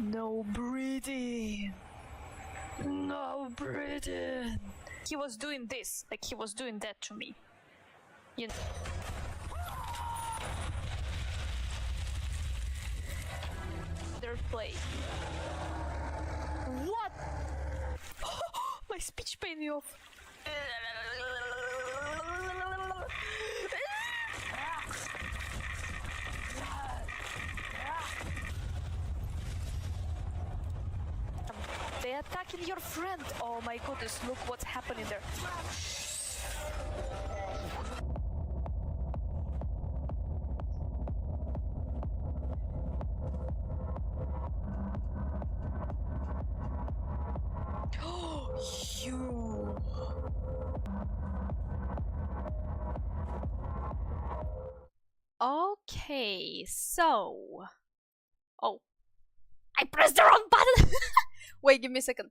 No breathing. No breathing. He was doing this, like he was doing that to me. You know. Their play. What? My speech paid me off. They're attacking your friend. Oh my goodness, look what's happening there. You. Okay, so. Oh. I pressed the wrong button! Wait, give me a second.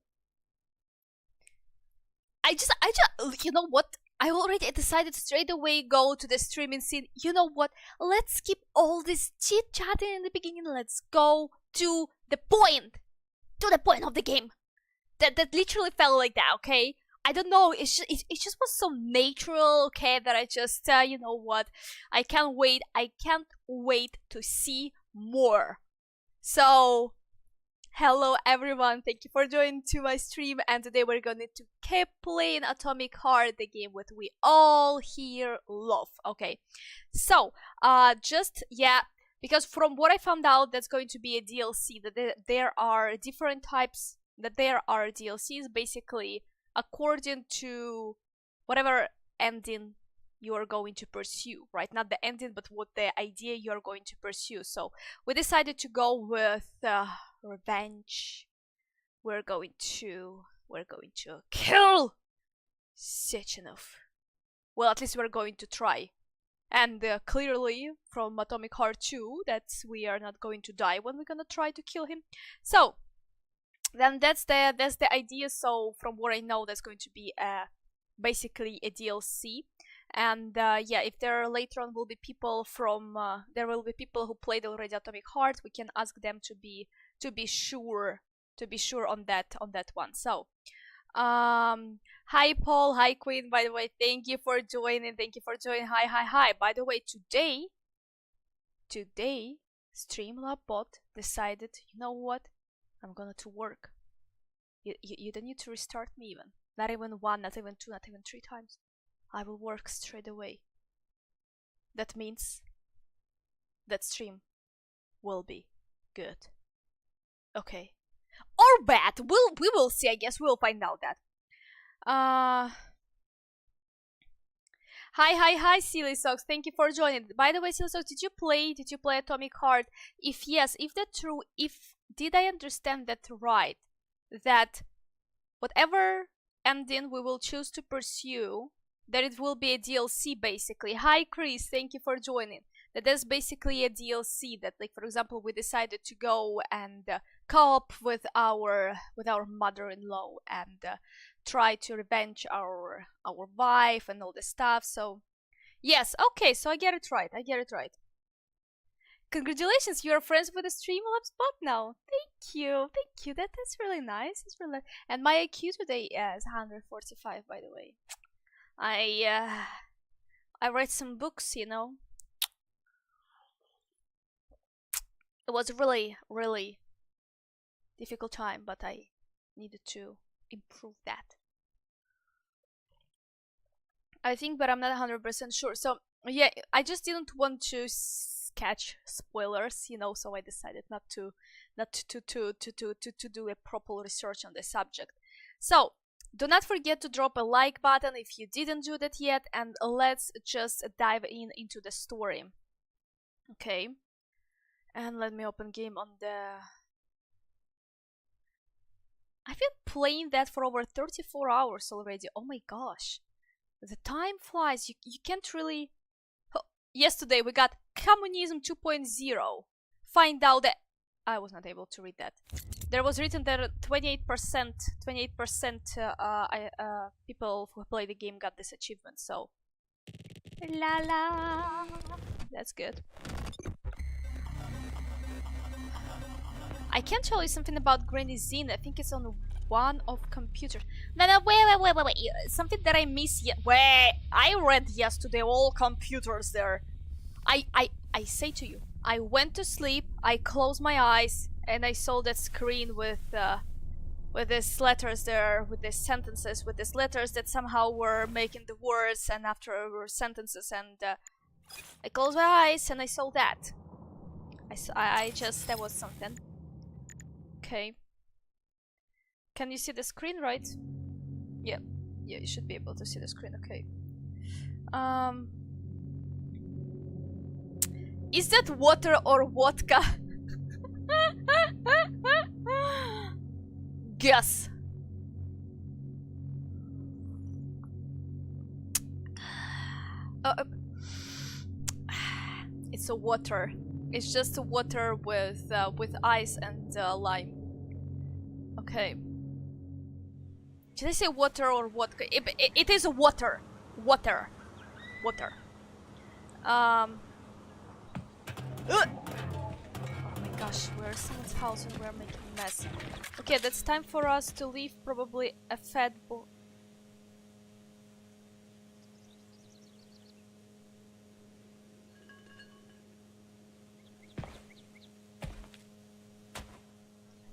I just, you know what? I already decided straight away go to the streaming scene. You know what? Let's skip all this chit-chatting in the beginning. Let's go to the point. To the point of the game. That literally felt like that, okay? I don't know, it just was so natural, okay, that I just, you know what? I can't wait to see more. So, hello everyone, thank you for joining to my stream, and today we're going to keep playing Atomic Heart, the game that we all here love. Okay, so because from what I found out, that's going to be a DLC, that there are different types, that there are DLCs basically according to whatever ending you are going to pursue, right? Not the ending, but what the idea you are going to pursue. So we decided to go with revenge. We're going to kill Sechenov. Well, at least we're going to try. And clearly from Atomic Heart 2 that we are not going to die when we're gonna try to kill him. So then that's the idea. So from what I know, that's going to be basically a DLC. And yeah, if there later on will be people from there will be people who played already Atomic Heart, we can ask them to be sure on that one. So hi Paul, hi Queen, by the way, thank you for joining. Hi. By the way, today Streamlab bot decided, you know what, I'm gonna to work. You don't need to restart me even. Not even one, not even two, not even three times. I will work straight away. That means that stream will be good. Okay. Or bad. We will see, I guess. We'll find out that. Hi, Silly Socks. Thank you for joining. By the way, Silly Socks, did you play Atomic Heart? If yes, if that's true, did I understand that right? That whatever ending we will choose to pursue, that it will be a DLC basically. Hi Chris, thank you for joining. That's basically a DLC that, like, for example, we decided to go and co-op with our mother-in-law and try to revenge our wife and all the stuff. So yes, okay, so I get it right. Congratulations, you are friends with the Streamlabs bot now. Thank you. That's really nice. It's really nice. And my IQ today is 145, by the way. I read some books, you know. It was a really difficult time, but I needed to improve that, I think, but I'm not 100% sure. So yeah, I just didn't want to catch spoilers, you know, so I decided not to do a proper research on the subject. So do not forget to drop a like button if you didn't do that yet, and let's just dive into the story. Okay, and let me open game on the... I've been playing that for over 34 hours already. Oh my gosh, the time flies. You can't really... Yesterday we got Communism 2.0. Find out that... I was not able to read that. There was written that 28% people who play the game got this achievement, so... La la! That's good. I can tell you something about Granny Zina. I think it's on one of computers. No, wait. Something that I missed yet. Wait, I read yesterday all computers there. I say to you, I went to sleep, I closed my eyes, and I saw that screen with these letters there, with these sentences, with these letters that somehow were making the words and after were sentences, and I closed my eyes and I saw that. I just, that was something. Okay. Can you see the screen, right? Yeah, you should be able to see the screen, okay. Is that water or vodka? Guess. It's a water. It's just a water with ice and lime. Okay. Did I say water or vodka? It is a water. Water. Oh my gosh, we're in someone's house and we're making a mess. Okay, that's time for us to leave probably a fat boy.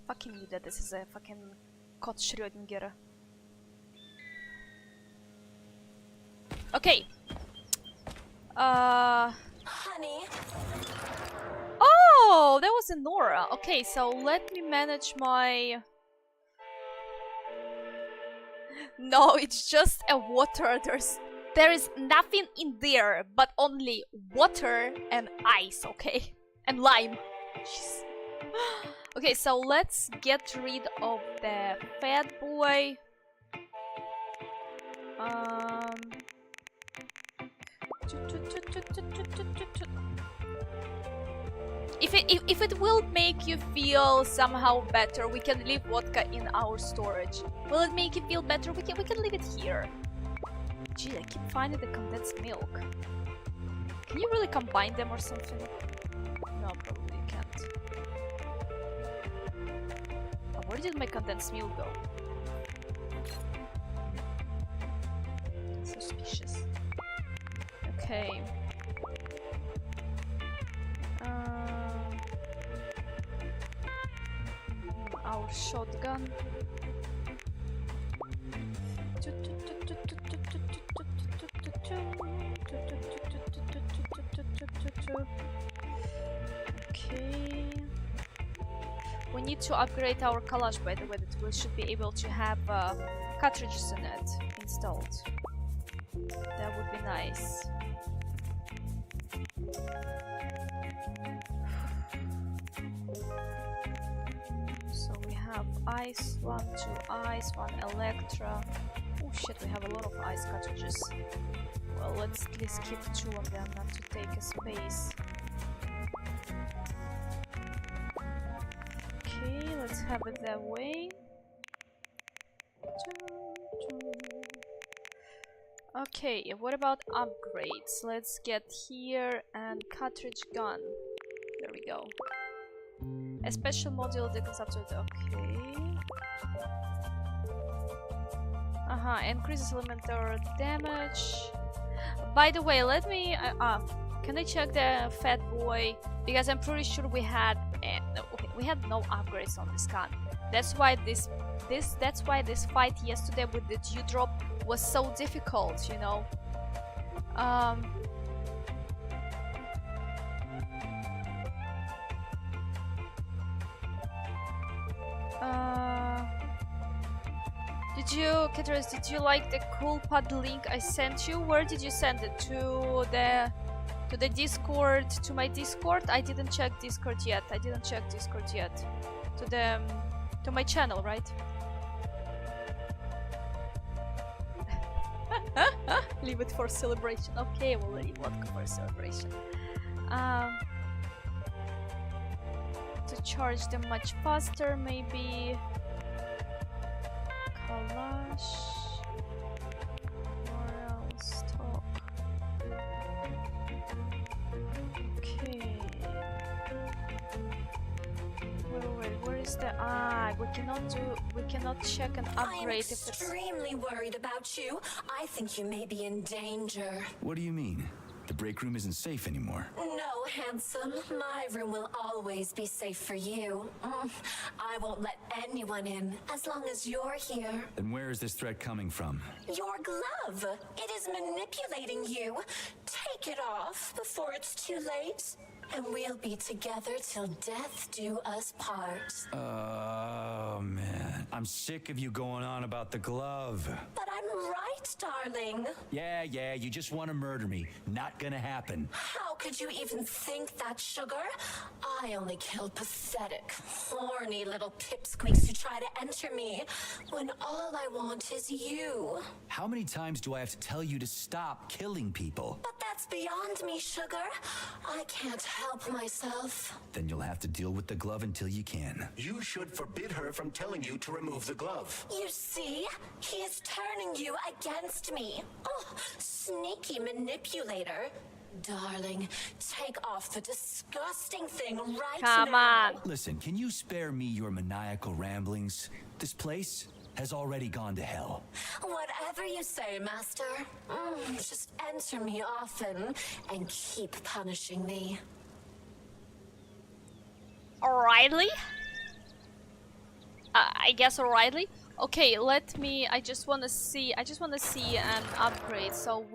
Fucking knew that this is a fucking Code Schrödinger. Okay. Honey. Oh, that was a Nora. Okay, so let me manage my... No, it's just a water. There is nothing in there but only water and ice, okay? And lime. Jeez. Okay, so let's get rid of the fat boy. If it will make you feel somehow better, we can leave vodka in our storage. Will it make you feel better? We can leave it here. Gee, I keep finding the condensed milk. Can you really combine them or something? No, probably you can't. Oh, where did my condensed milk go? Suspicious. Okay. Our shotgun. Okay. We need to upgrade our Kalash, by the way, that we should be able to have cartridges in it installed. That would be nice. So we have ice, 1, 2 ice, 1 Electra. Oh shit, we have a lot of ice cartridges. Well, let's at least keep 2 of them, not to take a space. Okay, let's have it that way. Okay, what about upgrades? Let's get here and cartridge gun. There we go. A special module that goes up to it. Okay. Increases elemental damage. By the way, let me. Can I check the fat boy? Because I'm pretty sure we had. Okay, we had no upgrades on this gun. That's why this fight yesterday with the dewdrop was so difficult, you know. Caterers, did you like the cool pod link I sent you? Where did you send it? To the Discord, to my Discord? I didn't check Discord yet. To my channel, right? Leave it for celebration. Okay, we'll leave vodka for celebration. To charge them much faster, maybe. Kalash. Moral stock. Okay. Wait, where is the we cannot check and upgrade if it's extremely worried about you. I think you may be in danger. What do you mean? The break room isn't safe anymore. No, handsome. My room will always be safe for you. I won't let anyone in as long as you're here. Then where is this threat coming from? Your glove. It is manipulating you. Take it off before it's too late. And we'll be together till death do us part. Oh, man. I'm sick of you going on about the glove. But I'm right, darling. Yeah, you just want to murder me. Not gonna happen. How could you even think that, sugar? I only kill pathetic, horny little pipsqueaks who try to enter me, when all I want is you. How many times do I have to tell you to stop killing people? But that's beyond me, sugar. I can't help myself. Then you'll have to deal with the glove until you can. You should forbid her from telling you to remove the glove. You see? He is turning you against me. Oh, sneaky manipulator. Darling, take off the disgusting thing right Come now. on. Listen, can you spare me your maniacal ramblings? This place has already gone to hell. Whatever you say, Master. Just enter me often and keep punishing me. O'Reilly? I guess O'Reilly? Okay, I just wanna see an upgrade. So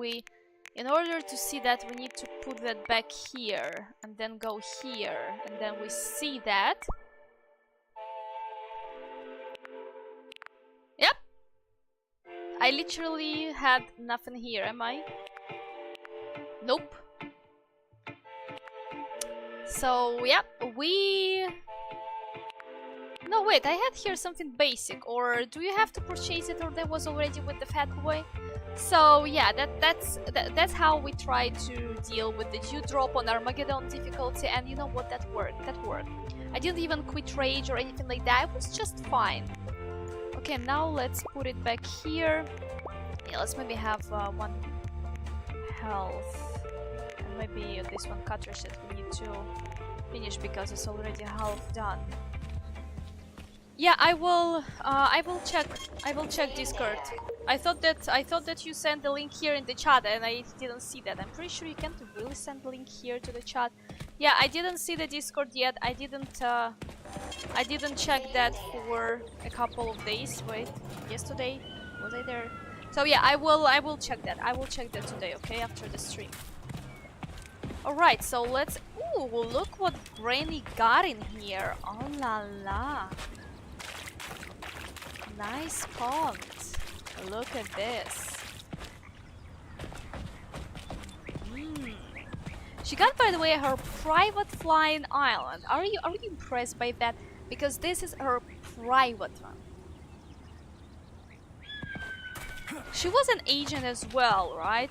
in order to see that, we need to put that back here and then go here and then we see that. Yep. I literally had nothing here, am I? Nope. So, yep, no, wait, I had here something basic, or do you have to purchase it, or that was already with the fat boy? So, yeah, that's how we try to deal with the dew drop on Armageddon difficulty, and you know what, that worked. I didn't even quit rage or anything like that, it was just fine. Okay, now let's put it back here. Yeah, let's maybe have one health. And maybe this one cartridge that we need to finish because it's already half done. Yeah, I will check Discord. I thought that you sent the link here in the chat and I didn't see that. I'm pretty sure you can't really send the link here to the chat. Yeah, I didn't see the Discord yet. I didn't check that for a couple of days. Wait, yesterday was I there? So yeah, I will check that. I will check that today, okay, after the stream. Alright, so let's... Ooh, look what Granny got in here. Oh la la. Nice pond. Look at this. She got, by the way, her private flying island. Are you impressed by that? Because this is her private one. She was an agent as well, right?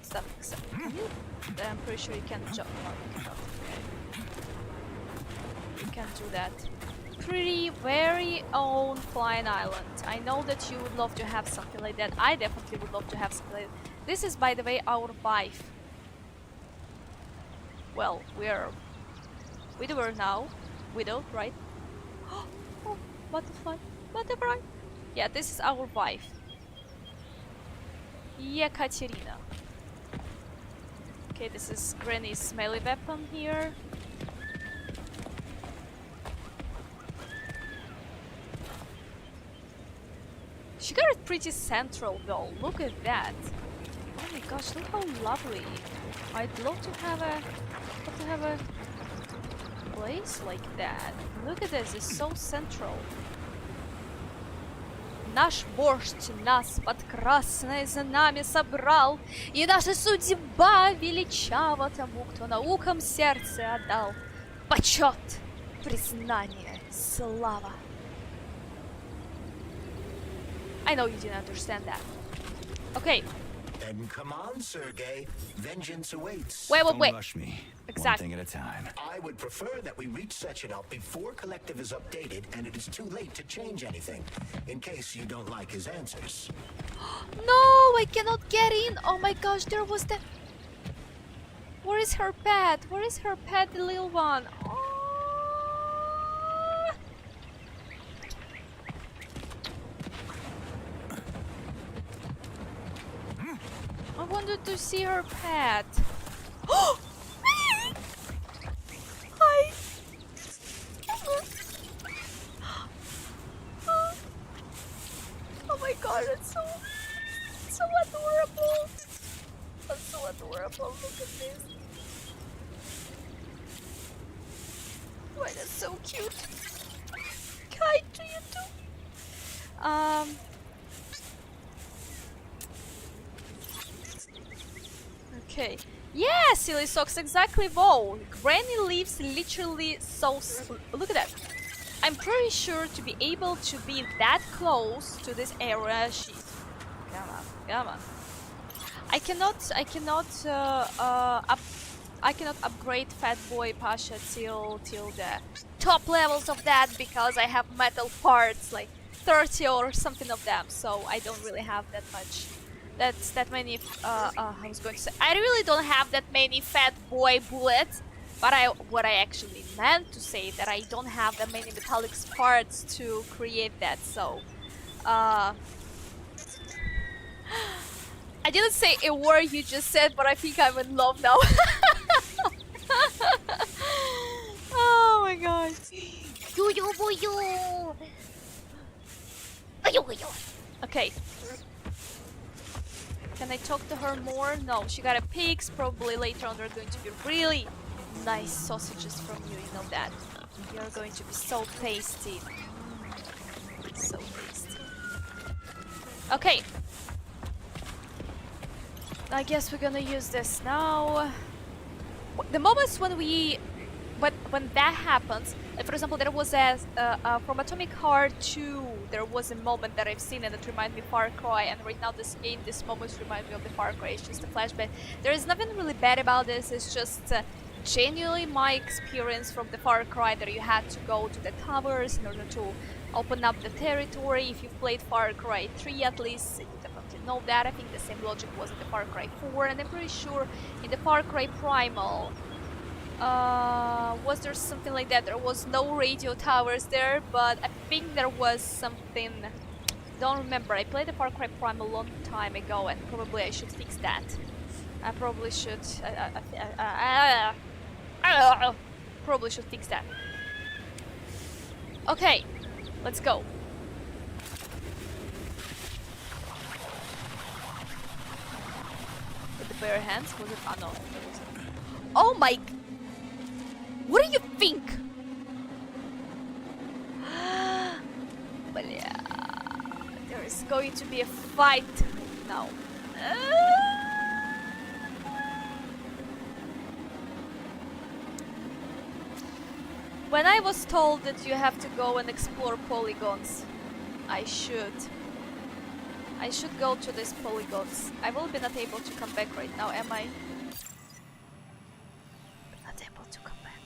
I'm pretty sure you can jump. You can do that. Pretty, very own flying island. I know that you would love to have something like that. I definitely would love to have something like that. This is, by the way, our wife. Well, we're widower now. Widowed, right? Oh, butterfly. Butterfly. Yeah, this is our wife. Yekaterina. Okay, this is Granny's melee weapon here. She got it pretty central though, look at that. Oh my gosh, look how lovely. I'd love to have a place like that. Look at this, it's so central. Наш вождь нас под красное знамя собрал, и наша судьба величава тому, кто наукам сердце отдал. Почет, признание, слава. I know you didn't understand that. Okay. Then come on, Sergei. Vengeance awaits. Wait. Don't rush me. Exactly. One thing at a time. I would prefer that we reach Sechenov before Collective is updated and it is too late to change anything, in case you don't like his answers. No, I cannot get in. Oh my gosh, there was the... Where is her pet? Where is her pet, the little one? Oh. wanted to see her pet. Hi! Oh my god, it's so adorable. That's so adorable. Look at this. Why, that's so cute. Hi to you too. Okay. Yeah, silly socks, exactly. Whoa. Granny lives literally so look at that. I'm pretty sure to be able to be that close to this area. She's come on. I cannot upgrade Fat Boy Pasha till the top levels of that because I have metal parts, like 30 or something of them, so I don't really have that much. That's that many. I was going to say I really don't have that many Fat Boy bullets, but what I actually meant to say that I don't have that many metallic parts to create that. So, I didn't say a word you just said, but I think I'm in love now. Oh my god. Okay. Can I talk to her more? No, she got a pigs. Probably later on they're going to be really nice sausages from you, you know that. You're going to be so tasty. So tasty. Okay. I guess we're gonna use this now. The moments when when that happens, like for example, there was from Atomic Heart 2, there was a moment that I've seen and it reminded me of Far Cry, and right now this moments remind me of the Far Cry. It's just a flashback. There is nothing really bad about this. It's just genuinely my experience from the Far Cry, that you had to go to the towers in order to open up the territory. If you've played Far Cry 3 at least, you definitely know that. I think the same logic was in the Far Cry 4, and I'm pretty sure in the Far Cry Primal was there something like that. There was no radio towers there, but I think there was something. Don't remember. I played the Far Cry Primal a long time ago, and probably I should fix that. I probably should. Probably should fix that. Okay, let's go. With the bare hands? Was it? Oh no. Oh my. What do you think? But yeah, there is going to be a fight now. When I was told that you have to go and explore polygons, I should go to these polygons. I will be not able to come back right now, am I? Not able to come back.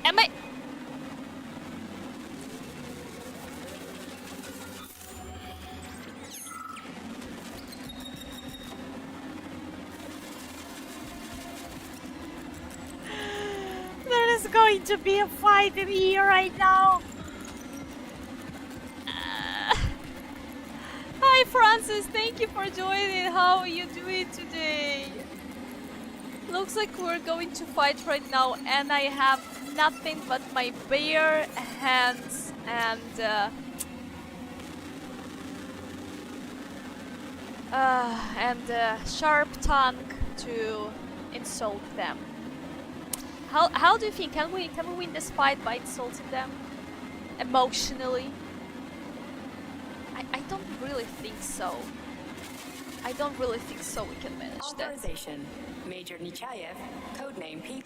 Am I? There is going to be a fight in here right now. Hi Francis, thank you for joining. How are you doing today? Looks like we're going to fight right now, and I have nothing but my bare hands and sharp tongue to insult them. How do you think? Can we win this fight by insulting them emotionally? I don't really think so. I don't really think so. We can manage that. Authorization. Major Nechayev, codename P.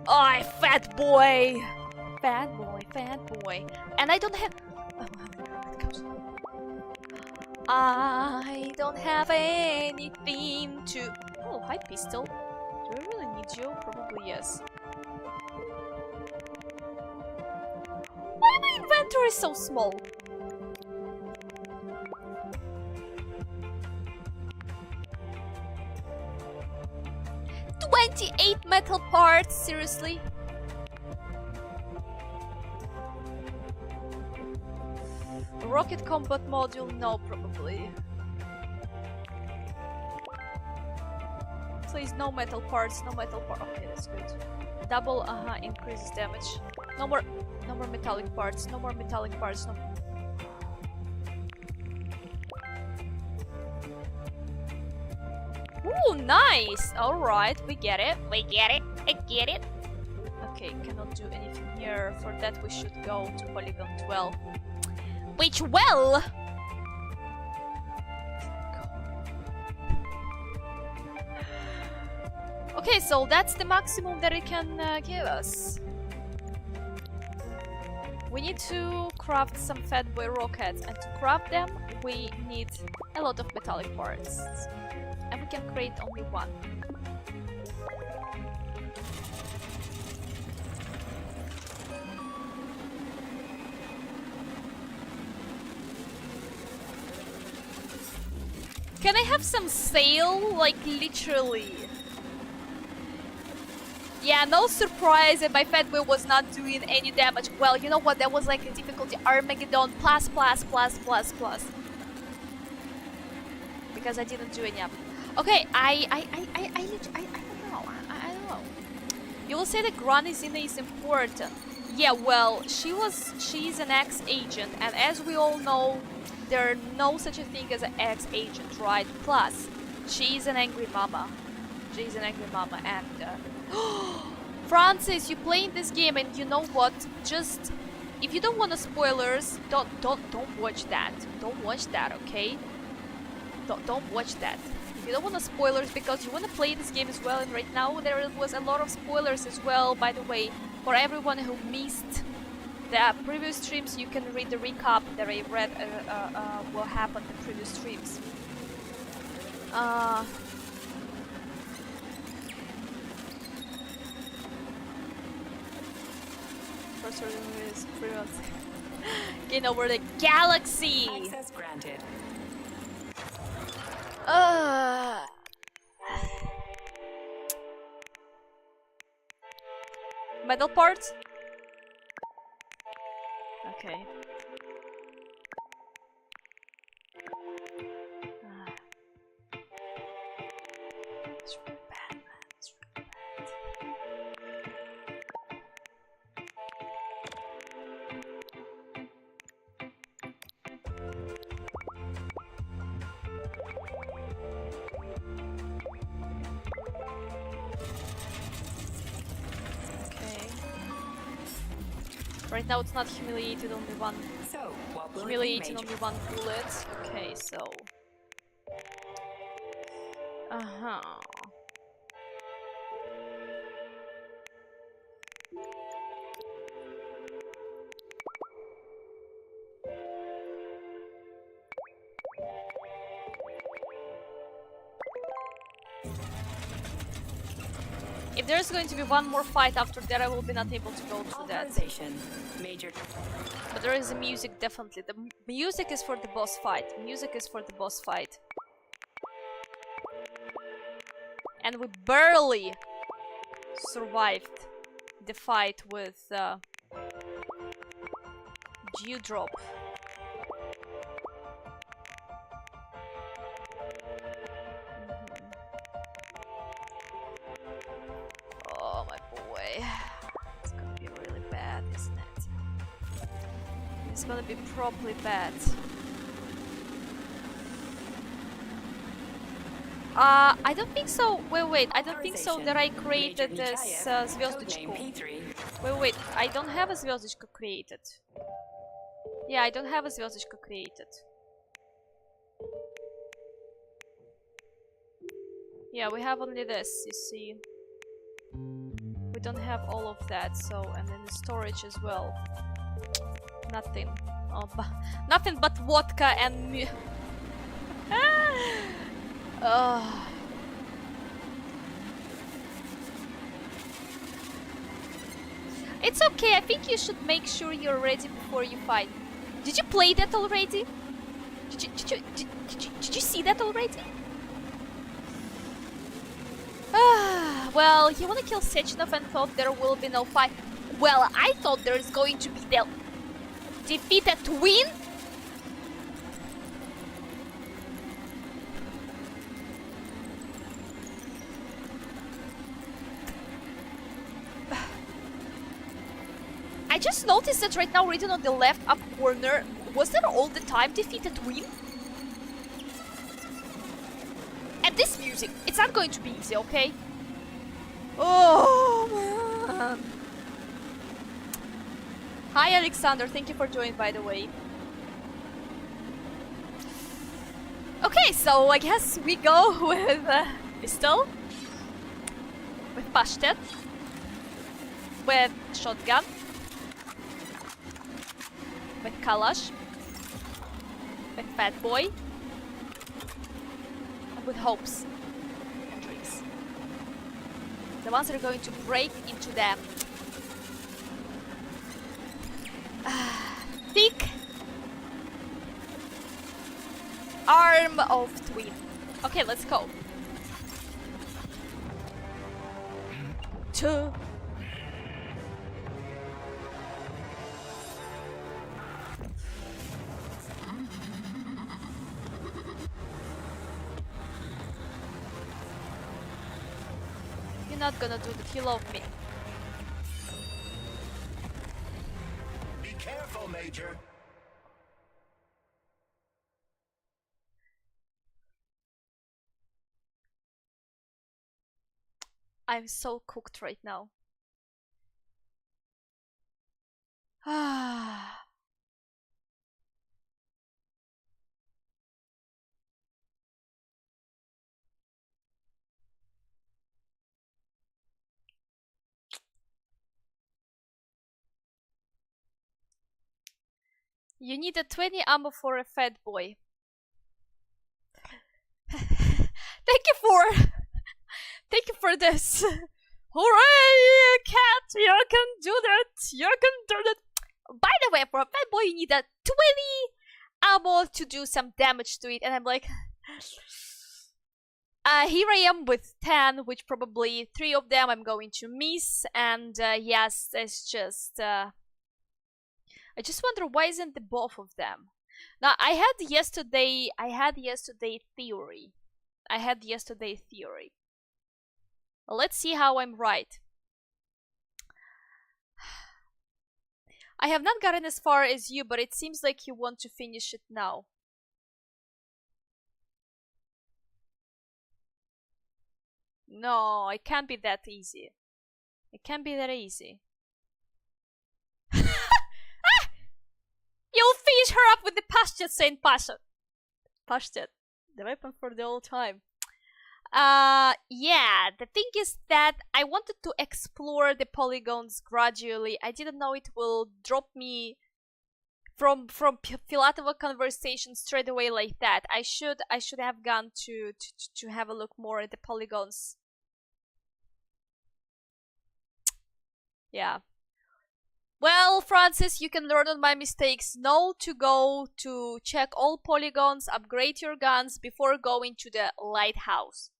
Oh, fat boy! Fat boy. And I don't have... I don't have anything to... Oh, hi pistol. Do I really need you? Probably yes. Why my inventory so small? metal parts, seriously? Rocket combat module, no, probably. Please, no metal parts, no metal parts. Okay, that's good. Double, increases damage. No more metallic parts, no more metallic parts, no. Ooh, nice! Alright, we get it, I get it. Okay, cannot do anything here. For that we should go to polygon 12. Which, well... Okay, so that's the maximum that it can give us. We need to craft some Fatboy rockets, and to craft them, we need a lot of metallic parts. And we can create only one. Can I have some sail? Like, literally. Yeah, no surprise that my Fatboy was not doing any damage. Well, you know what? That was like a difficulty Armageddon plus. Because I didn't do any up. Okay, I don't know. I don't know. You will say that Granny Zina is important. Yeah, well, she's an ex-agent, and as we all know, there are no such a thing as an ex-agent, right? Plus, she's an angry mama. She's an angry mama, and Francis, you playing this game, and you know what? Just if you don't want the spoilers, don't watch that. Don't watch that, okay? Don't watch that. If you don't want the spoilers because you want to play this game as well, and right now there was a lot of spoilers as well. By the way, for everyone who missed the previous streams, you can read the recap that I read what happened in previous streams. First order is freelance. Gain over the galaxy. Access granted. Metal parts? Okay. It's really bad, man. It's really bad. Right now it's not humiliated, only one. So, what will Humiliating, only one bullet. Okay, so. If there's going to be one more fight after that, I will be not able to go through that. Major. But there is a music, definitely. The music is for the boss fight. Music is for the boss fight. And we barely survived the fight with Dewdrop. Oh my boy. It's gonna be really bad, isn't it? It's gonna be properly bad. I don't think so. Wait. I don't think so that I created this звездочку. Wait. I don't have a звездочку created. Yeah, I don't have a звездочку created. Yeah, we have only this, you see. We don't have all of that, so, and then the storage as well. Nothing. Oh, nothing but vodka and It's okay, I think you should make sure you're ready before you fight. Did you play that already? Did you see that already? Well, you wanna kill Sechenov and thought there will be no fight. Well, I thought there's going to be the defeated twin. I just noticed that right now, written on the left up corner, was there all the time defeated twin? And this music, it's not going to be easy, okay? Oh man. Hi Alexander, thank you for joining, by the way. Okay, so I guess we go with pistol, with pashtet, with shotgun, with kalash, with fat boy, and with hopes and dreams. The ones that are going to break into them. Thick arm of twin. Okay, let's go. Two. You're not gonna do the kill of me. Be careful, Major. I'm so cooked right now. Ah. You need a 20 ammo for a fat boy. Thank you for this. Hooray, cat! You can do that. You can do that. By the way, for a fat boy, you need a 20 ammo to do some damage to it. And I'm like, here I am with 10, which probably 3 of them I'm going to miss. And yes, it's just. I just wonder why isn't the both of them. Now I had yesterday theory. Let's see how I'm right. I have not gotten as far as you, but it seems like you want to finish it now. No, it can't be that easy. It can't be that easy. You'll finish her up with the pashtet, Saint Pasha. Pashtet, the weapon for the old time. Yeah, the thing is that I wanted to explore the polygons gradually. I didn't know it will drop me from Filatova conversation straight away like that. I should have gone to have a look more at the polygons. Yeah. Well, Francis, you can learn on my mistakes. Know to go to check all polygons, upgrade your guns before going to the lighthouse.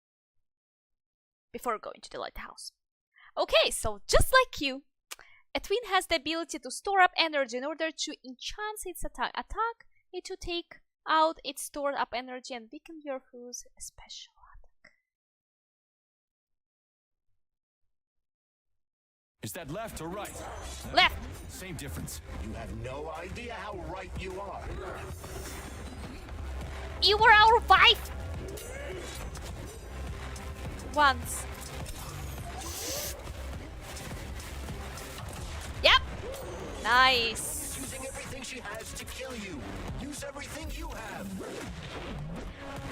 Okay, so just like you, a twin has the ability to store up energy in order to enhance its attack. It to take out its stored up energy and weaken your foe's special attack. Is that left or right? Left! Same difference. You have no idea how right you are. You were our wife! Once. Yep! Nice! Using everything she has to kill you. Use everything you have.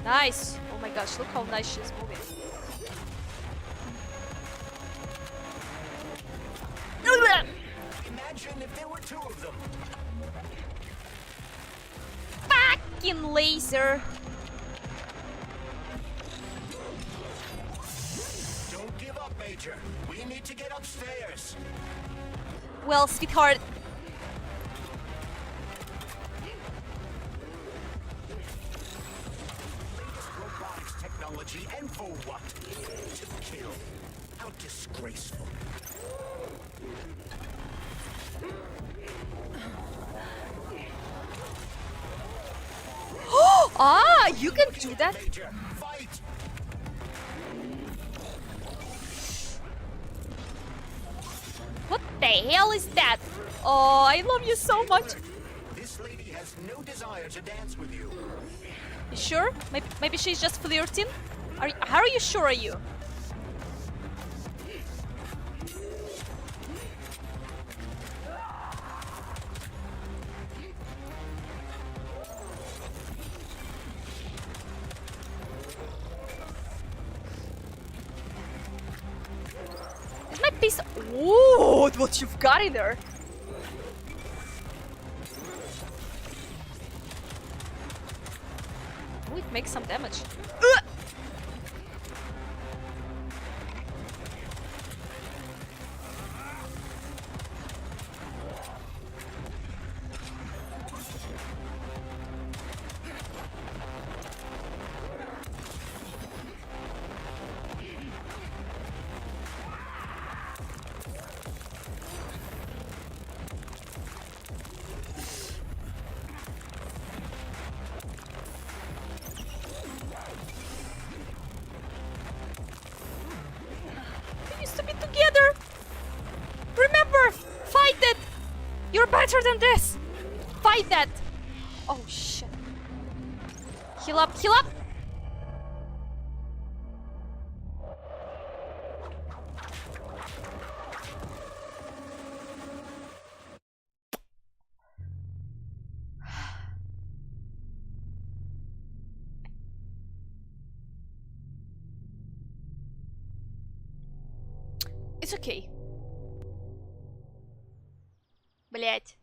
Nice! Oh my gosh, look how nice she's moving. Imagine if there were 2 of them. Fucking laser! Don't give up, Major. We need to get upstairs. Well, sweetheart. Robotics technology, and for what? To kill. How Ah, you can do that. Major, fight! What the hell is that? Oh, I love you so much. This lady has no desire to dance with you. You sure? Maybe she's just flirting? How are you sure are you? Is my piece? Ooh, what you've got in there? Oh, it makes some damage. Ugh! We used to be together. Remember, fight it. You're better than this. Fight that. Oh shit. Heal up, heal up. It's okay. Блять.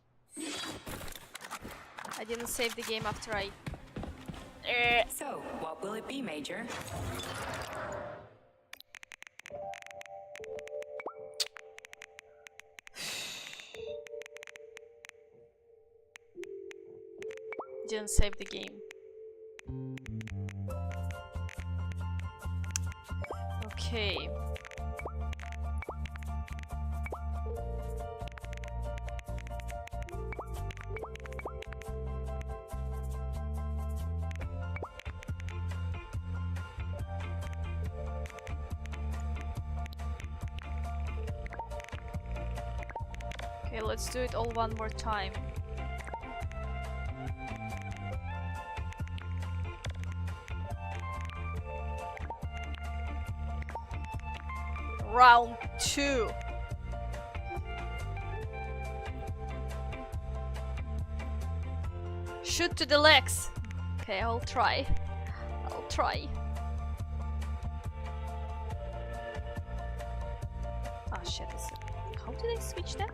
I didn't save the game after I... So, what will it be, Major? Didn't save the game. Okay. Okay, let's do it all one more time. Round 2. Shoot to the legs. Okay, I'll try. I'll try. Ah shit, how did I switch that?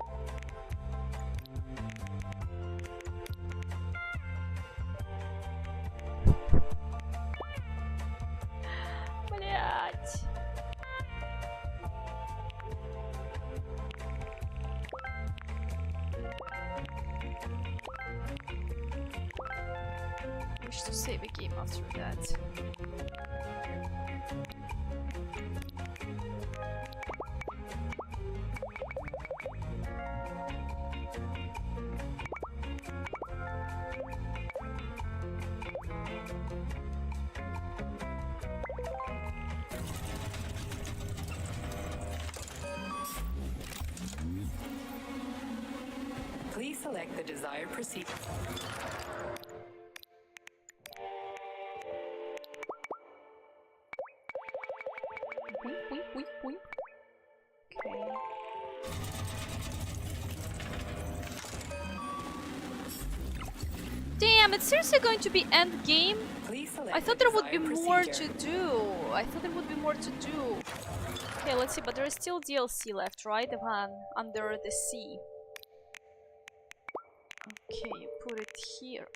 Блять. Wish to save a game after that. Please select the desired procedure. Wait. Okay. Damn, it's seriously going to be end game? Please select I thought the there would be desired more procedure. to do. I thought there would be more to do. Okay, let's see, but there is still DLC left, right? The one under the sea. Okay, you put it here.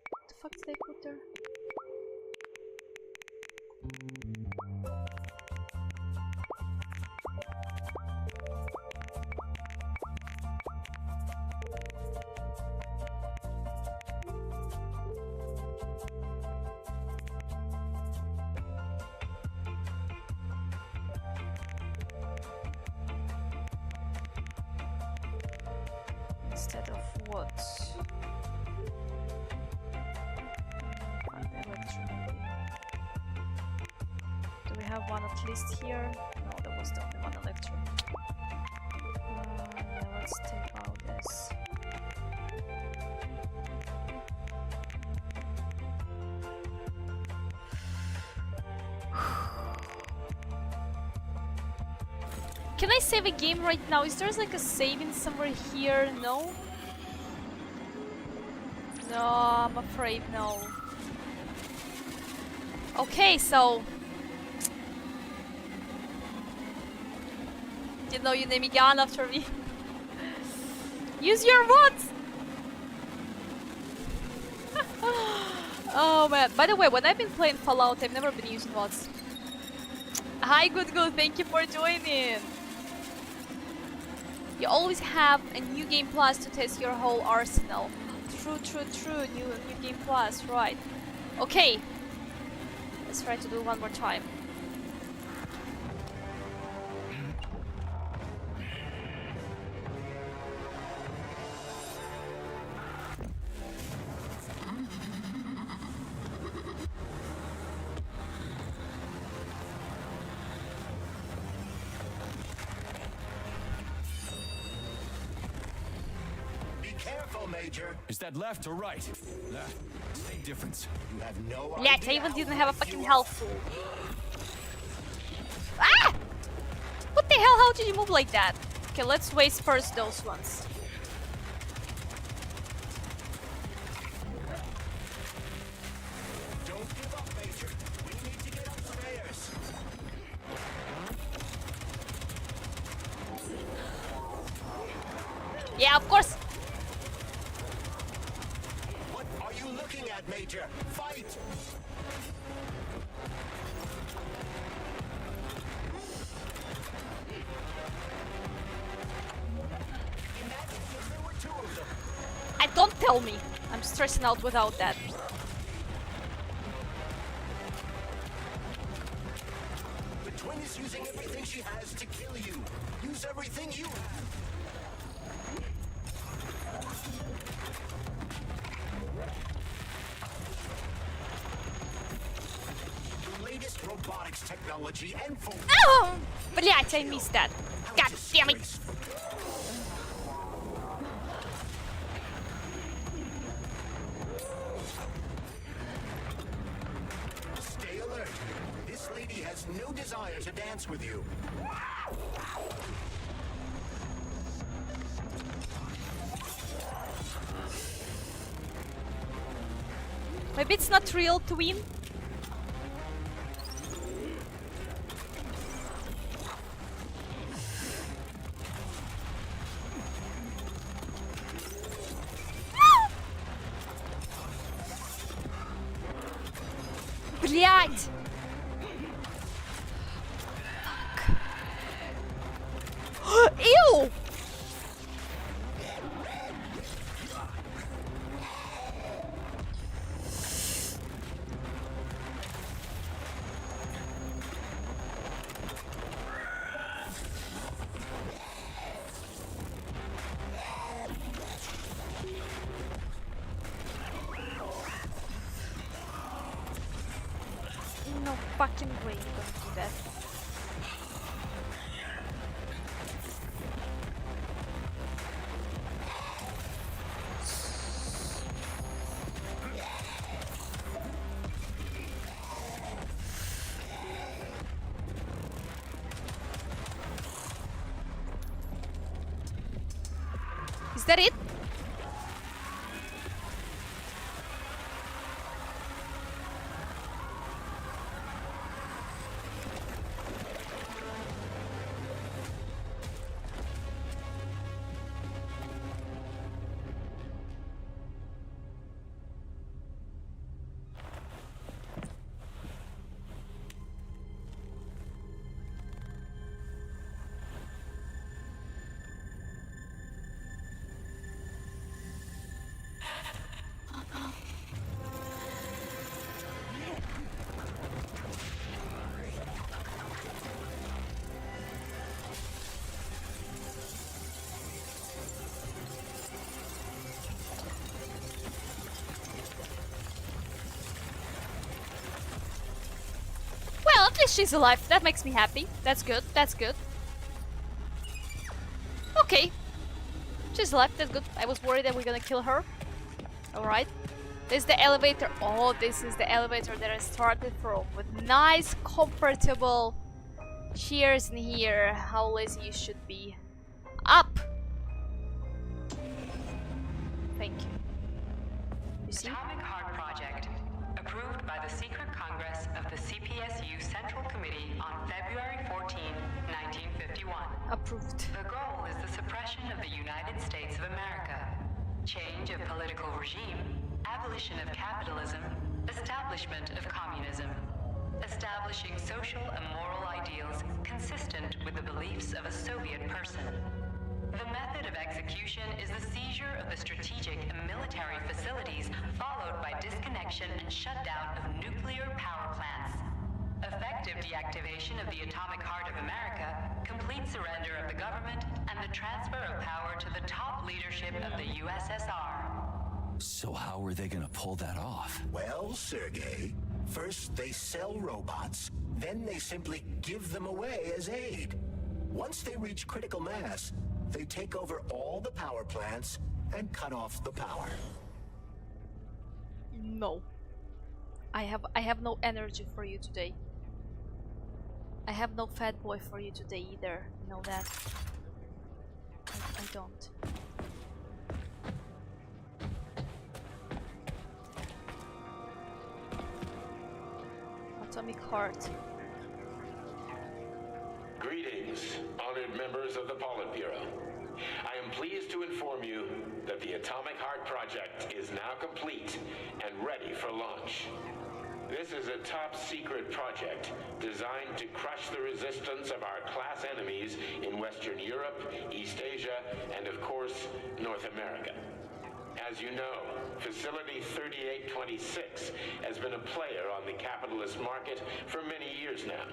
What the fuck did I put there? Instead of what? God damn have one at least here. No, there was the only one electro. Yeah, let's take out this. Can I save a game right now? Is there like a saving somewhere here? No? No, I'm afraid no. Okay, so... You know, you name me gun after me. Use your mods! Oh man. By the way, when I've been playing Fallout, I've never been using mods. Hi, Good, thank you for joining! You always have a new game plus to test your whole arsenal. True. New game plus, right. Okay. Let's try to do it one more time. Major. Is that left or right? Same difference. You have no Блять, I even didn't have a fucking health. Ah! What the hell? How did you move like that? Okay, let's waste first those ones. Don't give up, Major. We need to get upstairs. Yeah, of course. Major, fight! Imagine if there were two of them. Don't tell me. I'm stressing out without that. The twin is using everything she has to kill you. Use everything you have. Robotics technology and full. Oh! Блять, I missed that. God damn it. Stay alert. This lady has no desire to dance with you. Maybe it's not real, twin. Блять! Ew! No fucking way you're gonna do that. Is that it? least she's alive. That makes me happy. That's good. That's good. Okay. She's alive. That's good. I was worried that we're gonna kill her. Alright. This is the elevator. Oh, this is the elevator that I started from. With nice, comfortable chairs in here. How lazy you should be. Up! Thank you. You see? Atomic Heart Project, approved by the Secret Congress of the CPSU Central Committee on February 14, 1951. Approved. The goal is the suppression of the United States of America, change of political regime, abolition of capitalism, establishment of communism, establishing social and moral ideals consistent with the beliefs of a Soviet person. The method of execution is the seizure of the strategic and military facilities, followed by disconnection and shutdown of nuclear power plants. Effective deactivation of the atomic heart of America, complete surrender of the government, and the transfer of power to the top leadership of the USSR. So how are they gonna pull that off? Well, Sergei, first they sell robots, then they simply give them away as aid. Once they reach critical mass, they take over all the power plants and cut off the power. No. I have no energy for you today. I have no fat boy for you today either. You know that. I don't. Atomic heart. Greetings, honored members of the Politburo. I am pleased to inform you that the Atomic Heart Project is now complete and ready for launch. This is a top-secret project designed to crush the resistance of our class enemies in Western Europe, East Asia, and of course, North America. As you know, Facility 3826 has been a player on the capitalist market for many years now,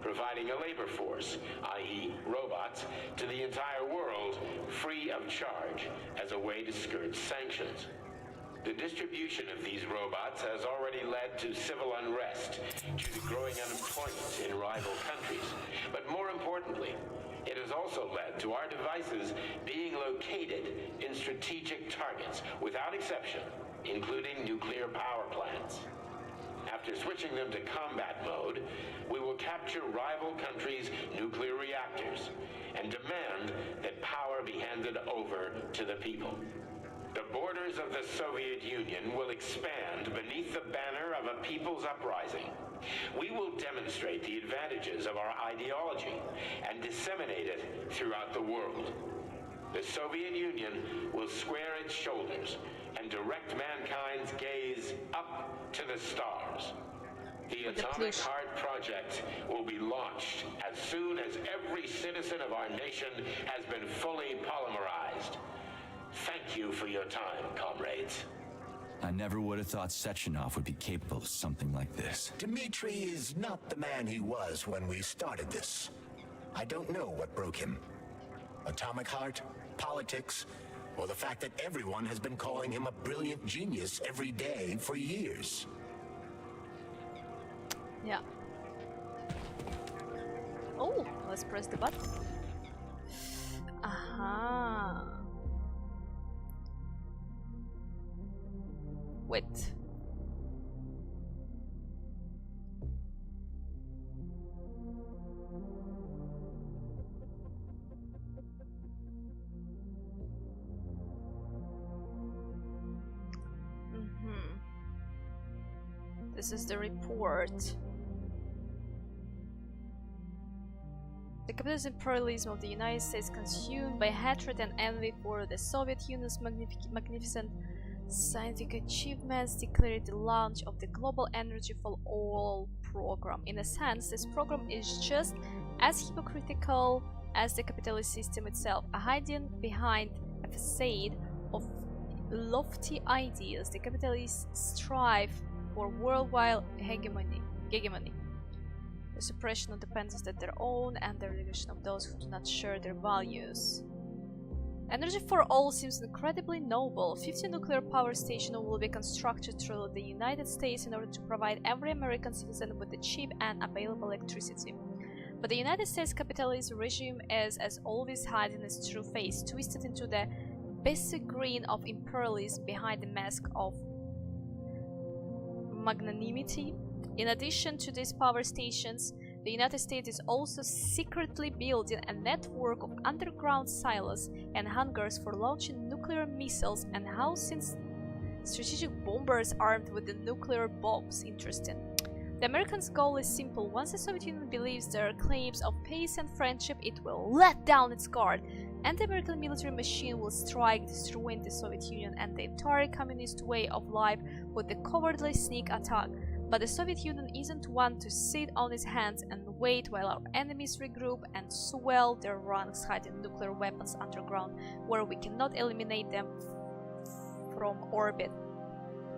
providing a labor force, i.e. robots, to the entire world free of charge as a way to skirt sanctions. The distribution of these robots has already led to civil unrest due to growing unemployment in rival countries. But more importantly, it has also led to our devices being located in strategic targets without exception, including nuclear power plants. After switching them to combat mode, we will capture rival countries' nuclear reactors and demand that power be handed over to the people. The borders of the Soviet Union will expand beneath the banner of a people's uprising. We will demonstrate the advantages of our ideology and disseminate it throughout the world. The Soviet Union will square its shoulders and direct mankind's gaze up to the stars. The Atomic Heart Project will be launched as soon as every citizen of our nation has been fully polymerized. Thank you for your time, comrades. I never would have thought Sechenov would be capable of something like this. Dmitri is not the man he was when we started this. I don't know what broke him. Atomic heart, politics, or the fact that everyone has been calling him a brilliant genius every day for years. Yeah. Oh, let's press the button. Aha. Wait. This is the report. The capitalist imperialism of the United States, consumed by hatred and envy for the Soviet Union's magnificent scientific achievements, declared the launch of the Global Energy for All program. In a sense, this program is just as hypocritical as the capitalist system itself, hiding behind a facade of lofty ideas. The capitalists strive for worldwide hegemony, the suppression of dependencies that their own, and the relegation of those who do not share their values. Energy for all seems incredibly noble. 50 nuclear power stations will be constructed through the United States in order to provide every American citizen with the cheap and available electricity. But the United States capitalist regime is, as always, hiding its true face, twisted into the basic green of imperialism behind the mask of magnanimity. In addition to these power stations, the United States is also secretly building a network of underground silos and hangars for launching nuclear missiles and housing strategic bombers armed with the nuclear bombs. Interesting. The Americans' goal is simple. Once the Soviet Union believes their claims of peace and friendship, it will let down its guard, and the American military machine will strike, destroying the Soviet Union and the entire communist way of life with the cowardly sneak attack. But the Soviet Union isn't one to sit on its hands and wait while our enemies regroup and swell their ranks, hiding nuclear weapons underground where we cannot eliminate them from orbit.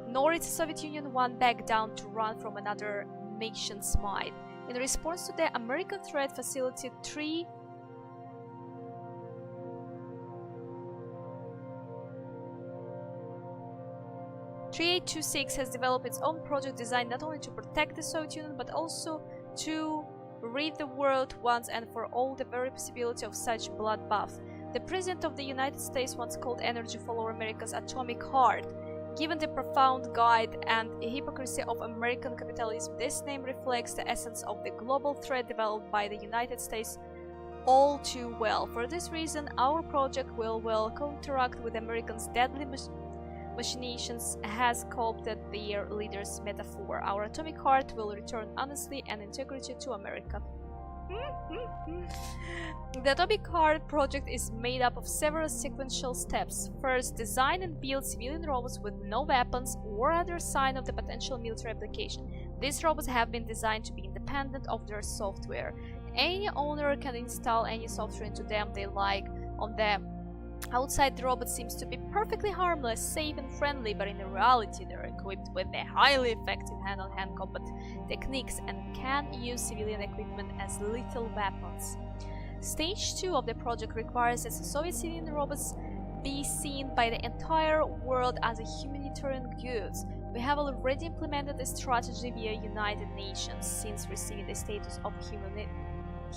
Nor is the Soviet Union one back down to run from another nation's might. In response to the American threat, Facility 3826 has developed its own project designed not only to protect the Soviet Union but also to rid the world once and for all the very possibility of such bloodbath. The President of the United States once called energy for America's atomic heart. Given the profound guide and hypocrisy of American capitalism, this name reflects the essence of the global threat developed by the United States all too well. For this reason, our project will well counteract with Americans' deadly machinations, has co-opted their leader's metaphor. Our atomic heart will return honesty and integrity to America. The Atomic Heart project is made up of several sequential steps. First, design and build civilian robots with no weapons or other sign of the potential military application. These robots have been designed to be independent of their software. Any owner can install any software into them they like. On the outside, the robot seems to be perfectly harmless, safe and friendly, but in reality they're equipped with a highly effective hand-on-hand combat techniques and can use civilian equipment as lethal weapons. Stage 2 of the project requires that the Soviet civilian robots be seen by the entire world as a humanitarian goods. We have already implemented this strategy via United Nations. Since receiving the status of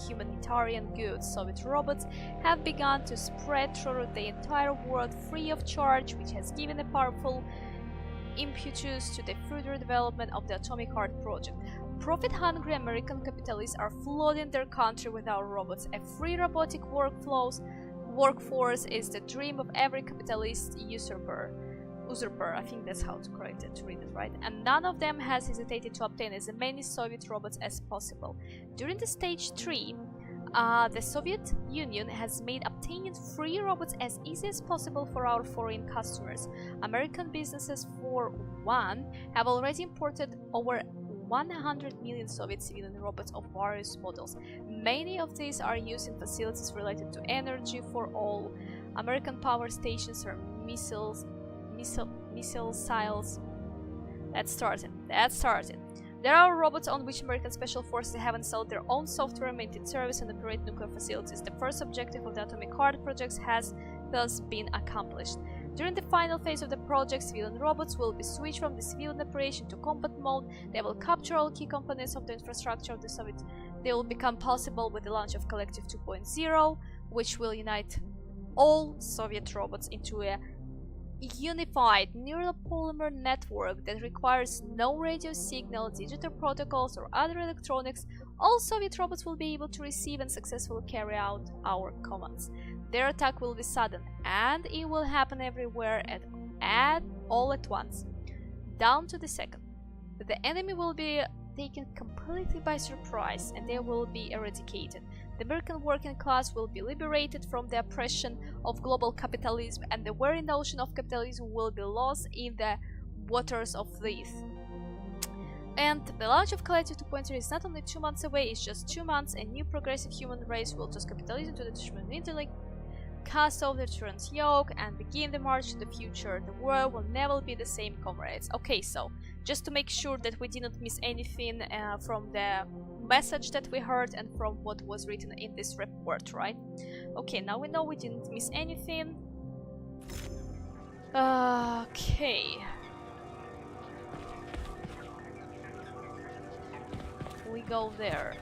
humanitarian goods, Soviet robots have begun to spread through the entire world free of charge, which has given a powerful impetus to the further development of the Atomic Heart project. Profit-hungry American capitalists are flooding their country with our robots. A free robotic workforce is the dream of every capitalist usurper, I think that's how to correct it, to read it right, and none of them has hesitated to obtain as many Soviet robots as possible. During the stage 3, the Soviet Union has made obtaining free robots as easy as possible for our foreign customers. American businesses, for one, have already imported over 100 million Soviet civilian robots of various models. Many of these are used in facilities related to energy for all. American power stations or missile silos. That's starting. There are robots on which American special forces have installed their own software, maintain service and operate nuclear facilities. The first objective of the Atomic Heart projects has thus been accomplished. During the final phase of the project, civilian robots will be switched from the civilian operation to combat mode. They will capture all key components of the infrastructure of the Soviet. They will become possible with the launch of Collective 2.0, which will unite all Soviet robots into a unified neural polymer network that requires no radio signal, digital protocols or other electronics. All Soviet robots will be able to receive and successfully carry out our commands. Their attack will be sudden and it will happen everywhere all at once, down to the second. The enemy will be taken completely by surprise and they will be eradicated. The American working class will be liberated from the oppression of global capitalism and the very notion of capitalism will be lost in the waters of death. And the launch of Collective 2.0 is not only 2 months away, it's just 2 months. A new progressive human race will toss capitalism to the detriment intellect, cast off the tyrant's yoke and begin the march to the future. The world will never be the same, comrades. Okay, so just to make sure that we didn't miss anything from the message that we heard and from what was written in this report, right? Okay, now we know we didn't miss anything. Okay. We go there.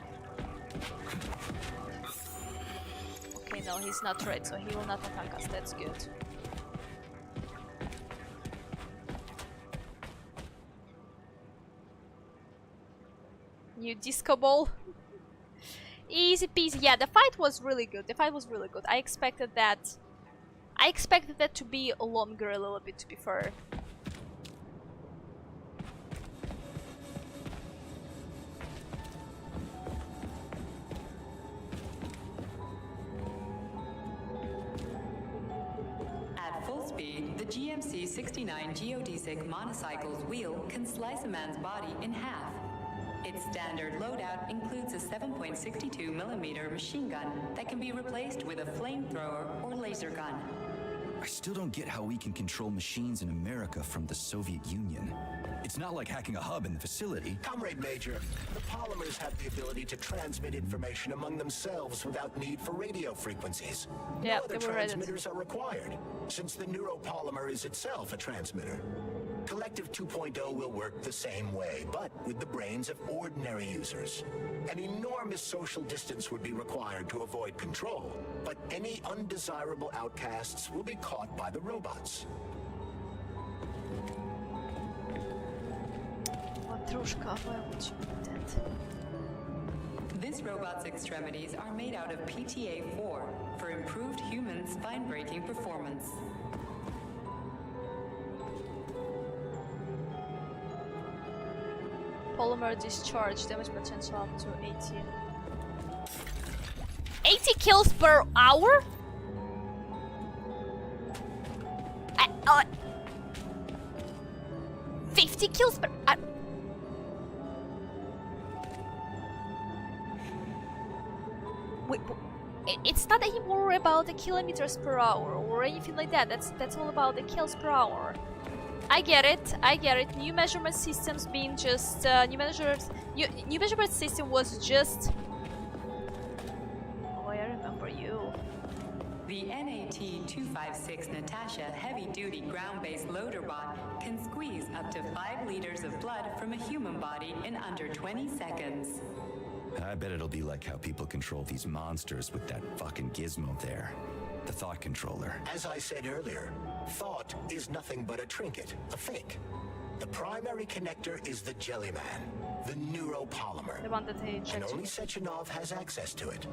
Okay, no, he's not red, so he will not attack us. That's good. New disco ball. Easy peasy. Yeah, the fight was really good. The fight was really good. I expected that. I expected that to be longer a little bit, to be fair. At full speed, the GMC-69 geodesic monocycle's wheel can slice a man's body in half. Its standard loadout includes a 7.62mm machine gun that can be replaced with a flamethrower or laser gun. I still don't get how we can control machines in America from the Soviet Union. It's not like hacking a hub in the facility. Comrade Major, the polymers have the ability to transmit information among themselves without need for radio frequencies. Yeah, No other they were ready. transmitters are required, since the neuropolymer is itself a transmitter. Collective 2.0 will work the same way, but with the brains of ordinary users. An enormous social distance would be required to avoid control, but any undesirable outcasts will be caught by the robots. Matrushka, why would you do that? This robot's extremities are made out of PTA-4 for improved human spine-breaking performance. Polymer discharge, damage potential up to 80. 80 kills per hour? 50 kills per... Wait, it's not anymore about the kilometers per hour or anything like that. That's all about the kills per hour. I get it. New measurement systems being just new measurement system was just. Oh, I remember you. The NAT-256 Natasha heavy-duty ground-based loader bot can squeeze up to 5 liters of blood from a human body in under 20 seconds. I bet it'll be like how people control these monsters with that fucking gizmo there. The thought controller. As I said earlier, thought is nothing but a trinket, a fake. The primary connector is the Jellyman, the neuropolymer. The one that they And injected. only Sechenov has access to it.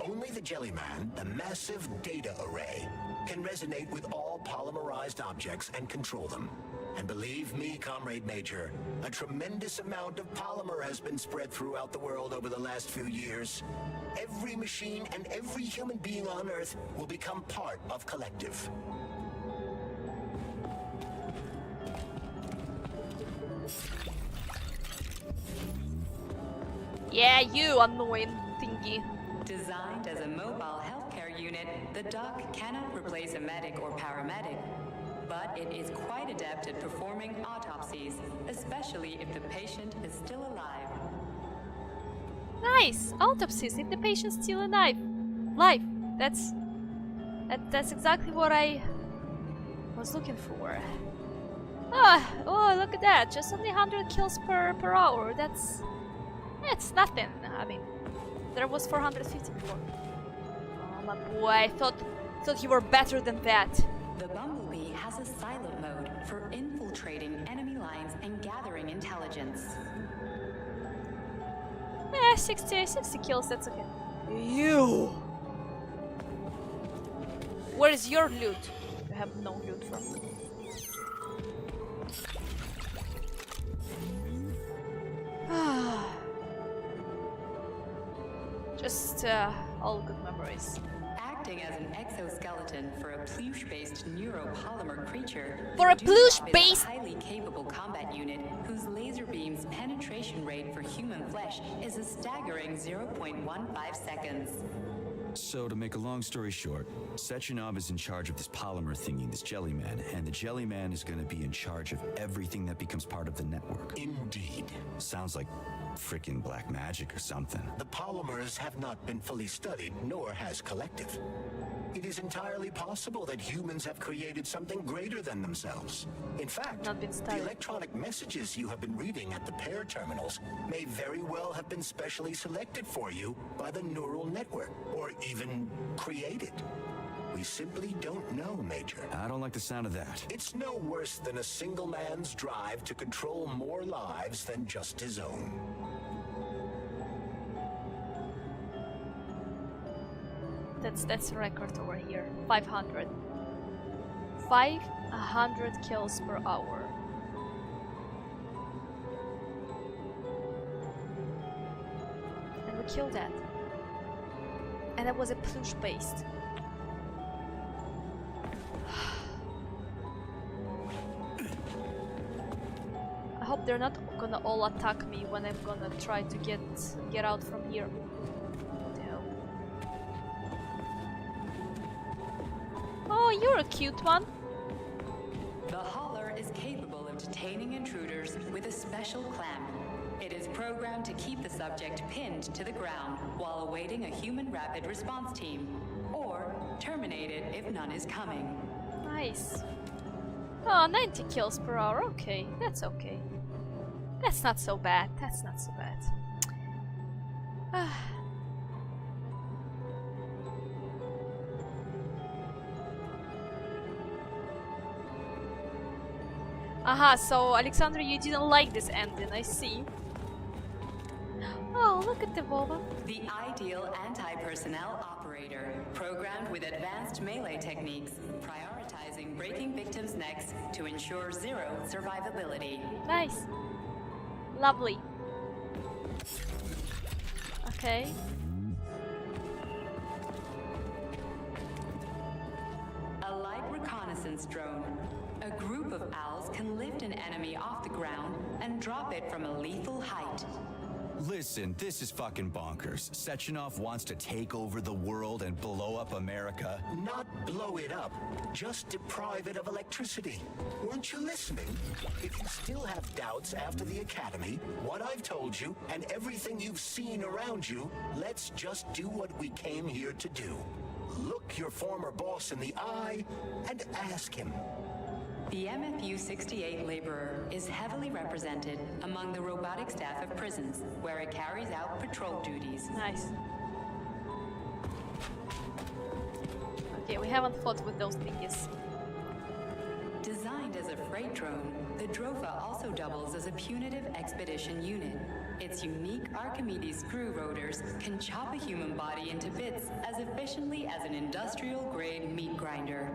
Only the Jellyman, the massive data array, can resonate with all polymerized objects and control them. And believe me, Comrade Major, a tremendous amount of polymer has been spread throughout the world over the last few years. Every machine and every human being on Earth will become part of Collective. Yeah, you annoying thingy. Designed as a mobile healthcare unit, the doc cannot replace a medic or paramedic, but it is quite adept at performing autopsies, especially if the patient is still alive. Nice! Autopsies, if the patient's still alive. Life. That's exactly what I was looking for. Oh, look at that. Just only 100 kills per hour. That's nothing. I mean, there was 450 before. Oh my boy, I thought you were better than that. The Bumblebee has a silent mode for infiltrating enemy lines and gathering intelligence. 60 kills, that's okay. You! Where is your loot? You have no loot from me. Just all good memories. Acting as an exoskeleton for a pluche-based neuropolymer creature. For a the Dewdrop is pluche-based- a highly capable combat unit whose laser beam's penetration rate for human flesh is a staggering 0.15 seconds. So, to make a long story short, Sechenov is in charge of this polymer thingy, this Jellyman, and the Jellyman is going to be in charge of everything that becomes part of the network. Indeed. Sounds like Freaking black magic or something. The polymers have not been fully studied, nor has Collective. It is entirely possible that humans have created something greater than themselves. In fact, Not been the studied. electronic messages you have been reading at the pair terminals may very well have been specially selected for you by the neural network, or even created. We simply don't know, Major. I don't like the sound of that. It's no worse than a single man's drive to control more lives than just his own. That's a record over here. 500. 500 kills per hour. And we killed that. And that was a plush based. I hope they're not gonna all attack me when I'm gonna try to get out from here. What the hell? Oh, you're a cute one. The hauler is capable of detaining intruders with a special clamp. It is programmed to keep the subject pinned to the ground while awaiting a human rapid response team, or terminate it if none is coming. Nice. Oh, 90 kills per hour. Okay, that's okay. That's not so bad. That's not so bad. Aha, so Alexandra, you didn't like this ending, I see. Oh, look at the Vova. The ideal anti-personnel operator, programmed with advanced melee techniques, prioritizing breaking victims' necks to ensure zero survivability. Nice. Lovely. Okay. A light reconnaissance drone. A group of owls can lift an enemy off the ground and drop it from a lethal height. Listen, this is fucking bonkers. Sechenov wants to take over the world and blow up America. Not blow it up, just deprive it of electricity. Weren't you listening? If you still have doubts after the Academy, what I've told you, and everything you've seen around you, let's just do what we came here to do. Look your former boss in the eye and ask him. The MFU-68 laborer is heavily represented among the robotic staff of prisons, where it carries out patrol duties. Nice. Okay, we haven't fought with those thingies. Designed as a freight drone, the Drofa also doubles as a punitive expedition unit. Its unique Archimedes screw rotors can chop a human body into bits as efficiently as an industrial-grade meat grinder.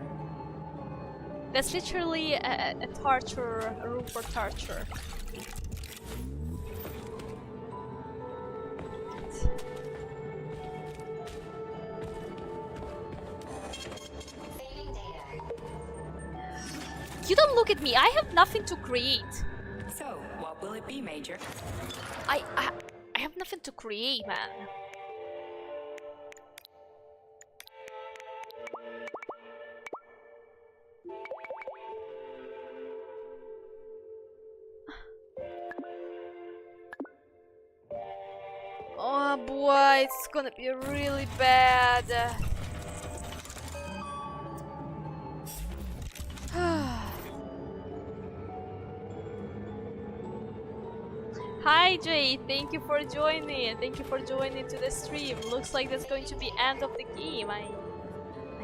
That's literally a torture, a room for torture. You don't look at me. I have nothing to create. So, what will it be, Major? I have nothing to create, man. Oh boy, it's gonna be really bad. Hi Jay, thank you for joining. Thank you for joining to the stream. Looks like that's going to be end of the game. I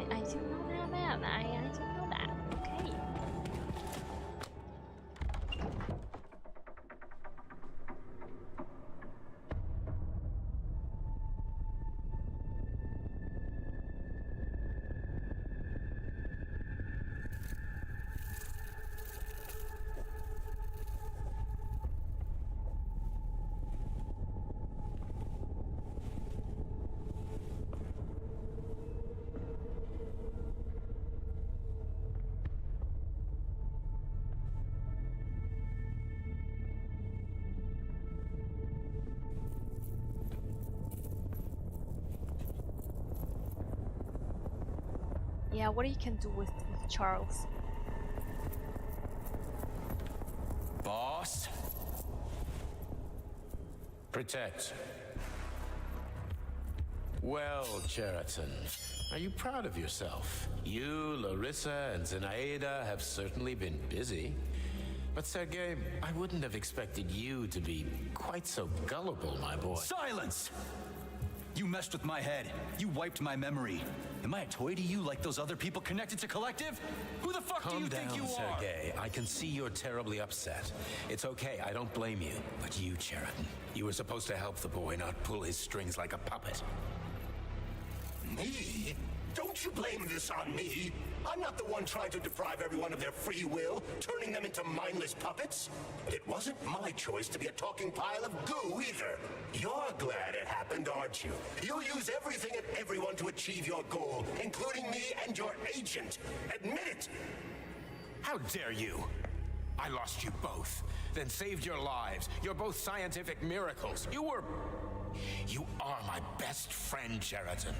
didn't know that, man. I didn't know that. Okay. Yeah, what you can do with Charles? Boss? Protect. Well, Cheriton, are you proud of yourself? You, Larissa, and Zinaida have certainly been busy. But Sergei, I wouldn't have expected you to be quite so gullible, my boy. Silence! You messed with my head. You wiped my memory. Am I a toy to you like those other people connected to Collective? Who the fuck do you think you are? Calm down, Sergei. I can see you're terribly upset. It's okay, I don't blame you. But you, Cheriton, you were supposed to help the boy, not pull his strings like a puppet. Me? Don't you blame this on me? I'm not the one trying to deprive everyone of their free will, turning them into mindless puppets. It wasn't my choice to be a talking pile of goo either. You're glad it happened, aren't you? You'll use everything and everyone to achieve your goal, including me and your agent. Admit it! How dare you? I lost you both, then saved your lives. You're both scientific miracles. You are my best friend, Cheriton.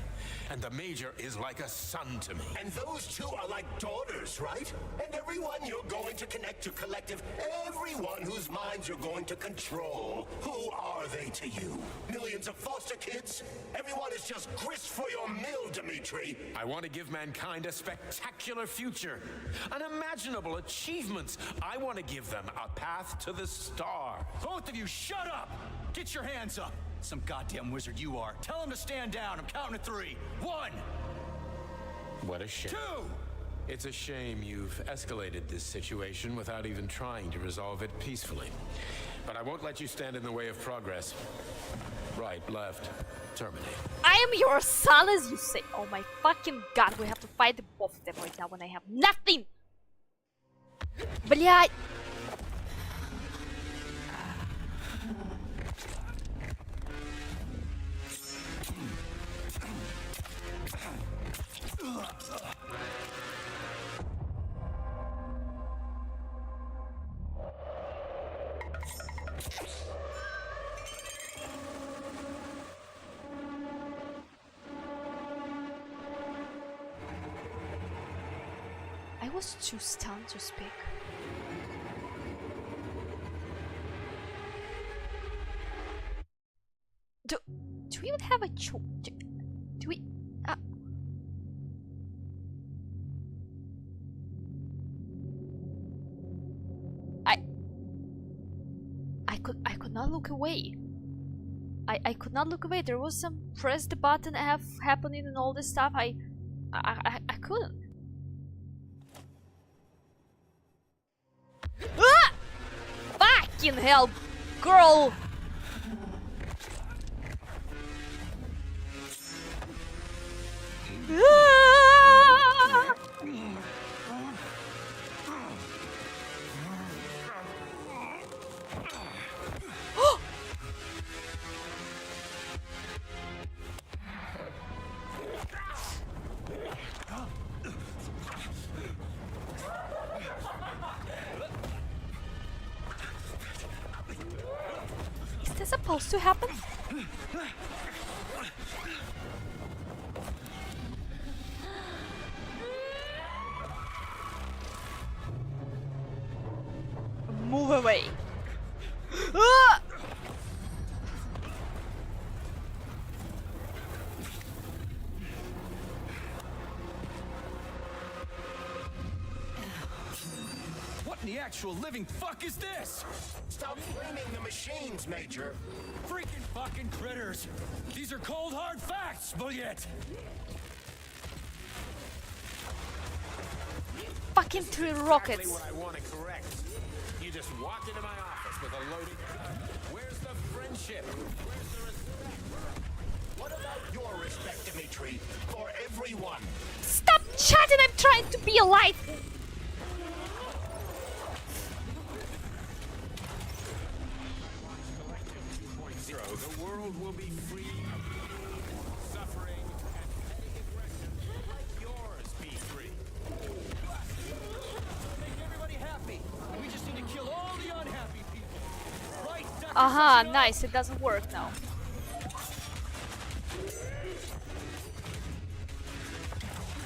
And the Major is like a son to me. And those two are like daughters, right? And everyone you're going to connect to Collective, everyone whose minds you're going to control. Who are they to you? Millions of foster kids? Everyone is just grist for your mill, Dmitri. I want to give mankind a spectacular future, unimaginable achievements. I want to give them a path to the stars. Both of you, shut up! Get your hands up! Some goddamn wizard you are. Tell him to stand down. I'm counting to 3. 1! What a shame. 2! It's a shame you've escalated this situation without even trying to resolve it peacefully. But I won't let you stand in the way of progress. Right, left, terminate. I am your son, as you say. Oh my fucking god, we have to fight both of them right now when I have nothing! Блядь! I was too stunned to speak. Do we even have a choice? Do we? I could not look away. I could not look away. There was some press the button F happening and all this stuff. I couldn't. Ah! Fucking hell, girl! Ah! Is this supposed to happen? Move away. Ah! What in the actual living fuck is this? Stop blaming the machines, Major. Freaking fucking critters! These are cold hard facts, Bullet! Fucking 3 rockets. Exactly what I want to correct. You just walked into my office with a loaded gun. Where's the friendship? Where's the respect? What about your respect, Dmitri? For everyone? Stop chatting, I'm trying to be alive! The world will be free, suffering, and petty aggression like yours, B3. Make everybody happy. We just need to kill all the unhappy people. Right, Dr. Aha, Sechenov? nice, it doesn't work now.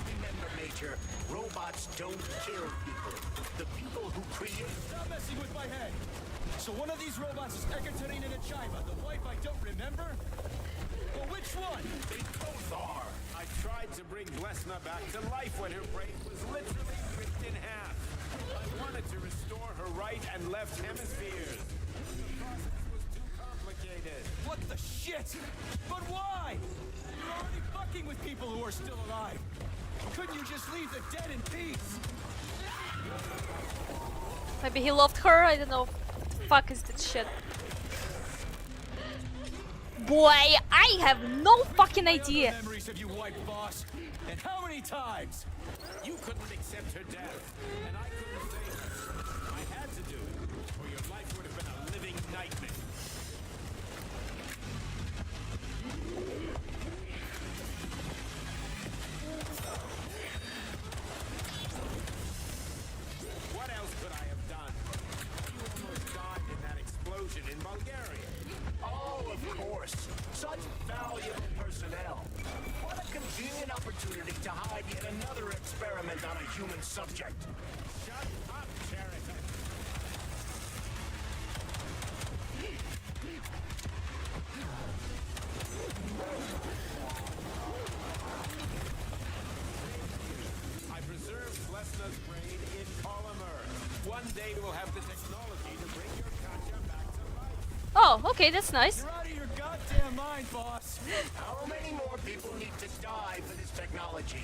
Remember, Major, robots don't kill people. The people who create... Stop messing with my head. So one of these robots is Ekaterina Nechaeva, the wife I don't remember? Well, which one? They both are. I tried to bring Blesna back to life when her brain was literally ripped in half. I wanted to restore her right and left hemispheres. The process was too complicated. What the shit? But why? You're already fucking with people who are still alive. Couldn't you just leave the dead in peace? Maybe he loved her, I don't know. What the fuck is that shit? Boy, I have no fucking idea. How many memories have you wiped, boss? And how many times? You couldn't accept her death, and I couldn't save her. I had to do it, or your life would have been a living nightmare. What else could I have done? You almost died in that explosion in Bulgaria. Oh, of course. Such valuable personnel. What a convenient opportunity to hide yet another experiment on a human subject. Shut up, Sheraton. I preserved Blesna's brain in polymer. One day we'll have the technology to bring your Katya back to life. Oh, okay, that's nice. You're out of your goddamn mind, boss. How many more people need to die for this technology?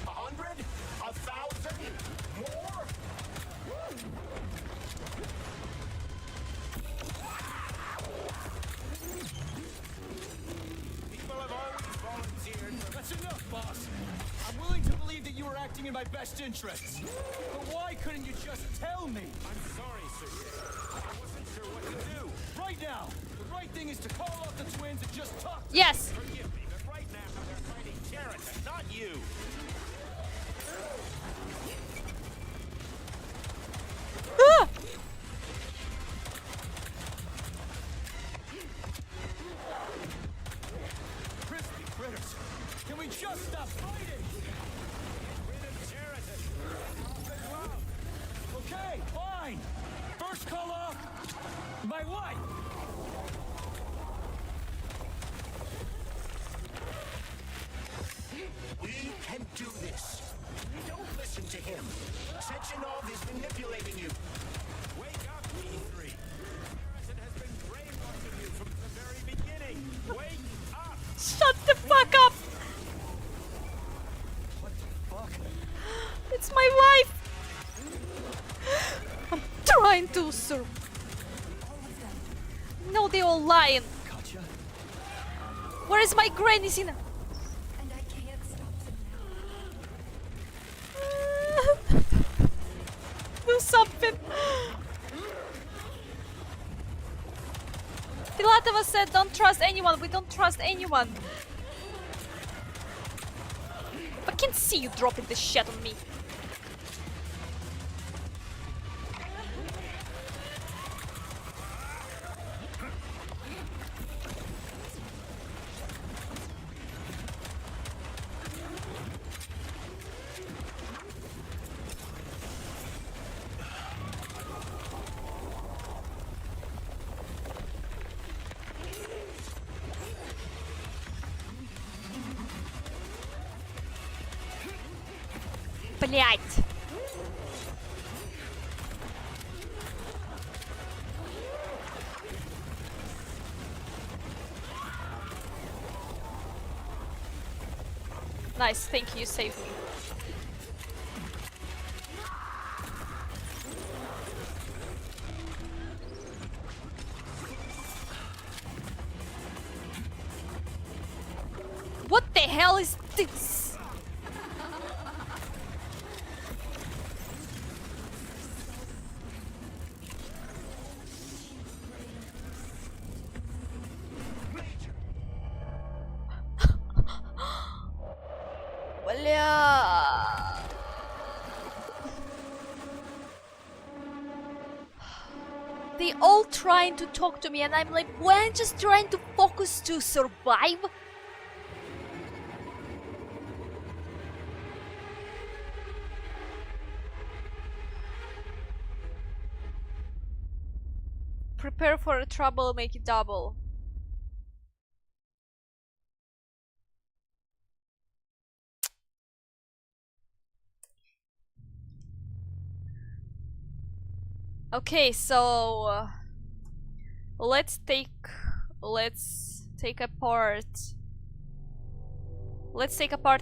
100? 1,000? More? People have always volunteered for That's enough, boss. I'm willing to believe that you were acting in my best interests. But why couldn't you just tell me? I'm sorry, Sergei. I wasn't sure what to do. Right now, the right thing is to call off the twins and just talk. Yes. Forgive me, but right now they're fighting Sheraton, not you. Ah! Crispy critters. Can we just stop fighting? Rid of Sheraton. Off the glove. Okay, fine. First call off my wife. We can do this. Don't listen to him. Sechenov is manipulating you. Wake up, E3. Sheraton has been brainwashing you from the very beginning. Wake up. Shut the fuck up! What the fuck? It's my wife! I'm trying to survive. No, they all lying. Katya? Where is my granny, Zina? And I can't stop them now. Do something. Filatova said, don't trust anyone. We don't trust anyone. I can see you dropping this shit on me. Блять. Nice, thank you, you saved me. What the hell is this? Бля. They all trying to talk to me and I'm like, well, I'm just trying to focus to survive. Prepare for a trouble, make it double. Okay, so let's take apart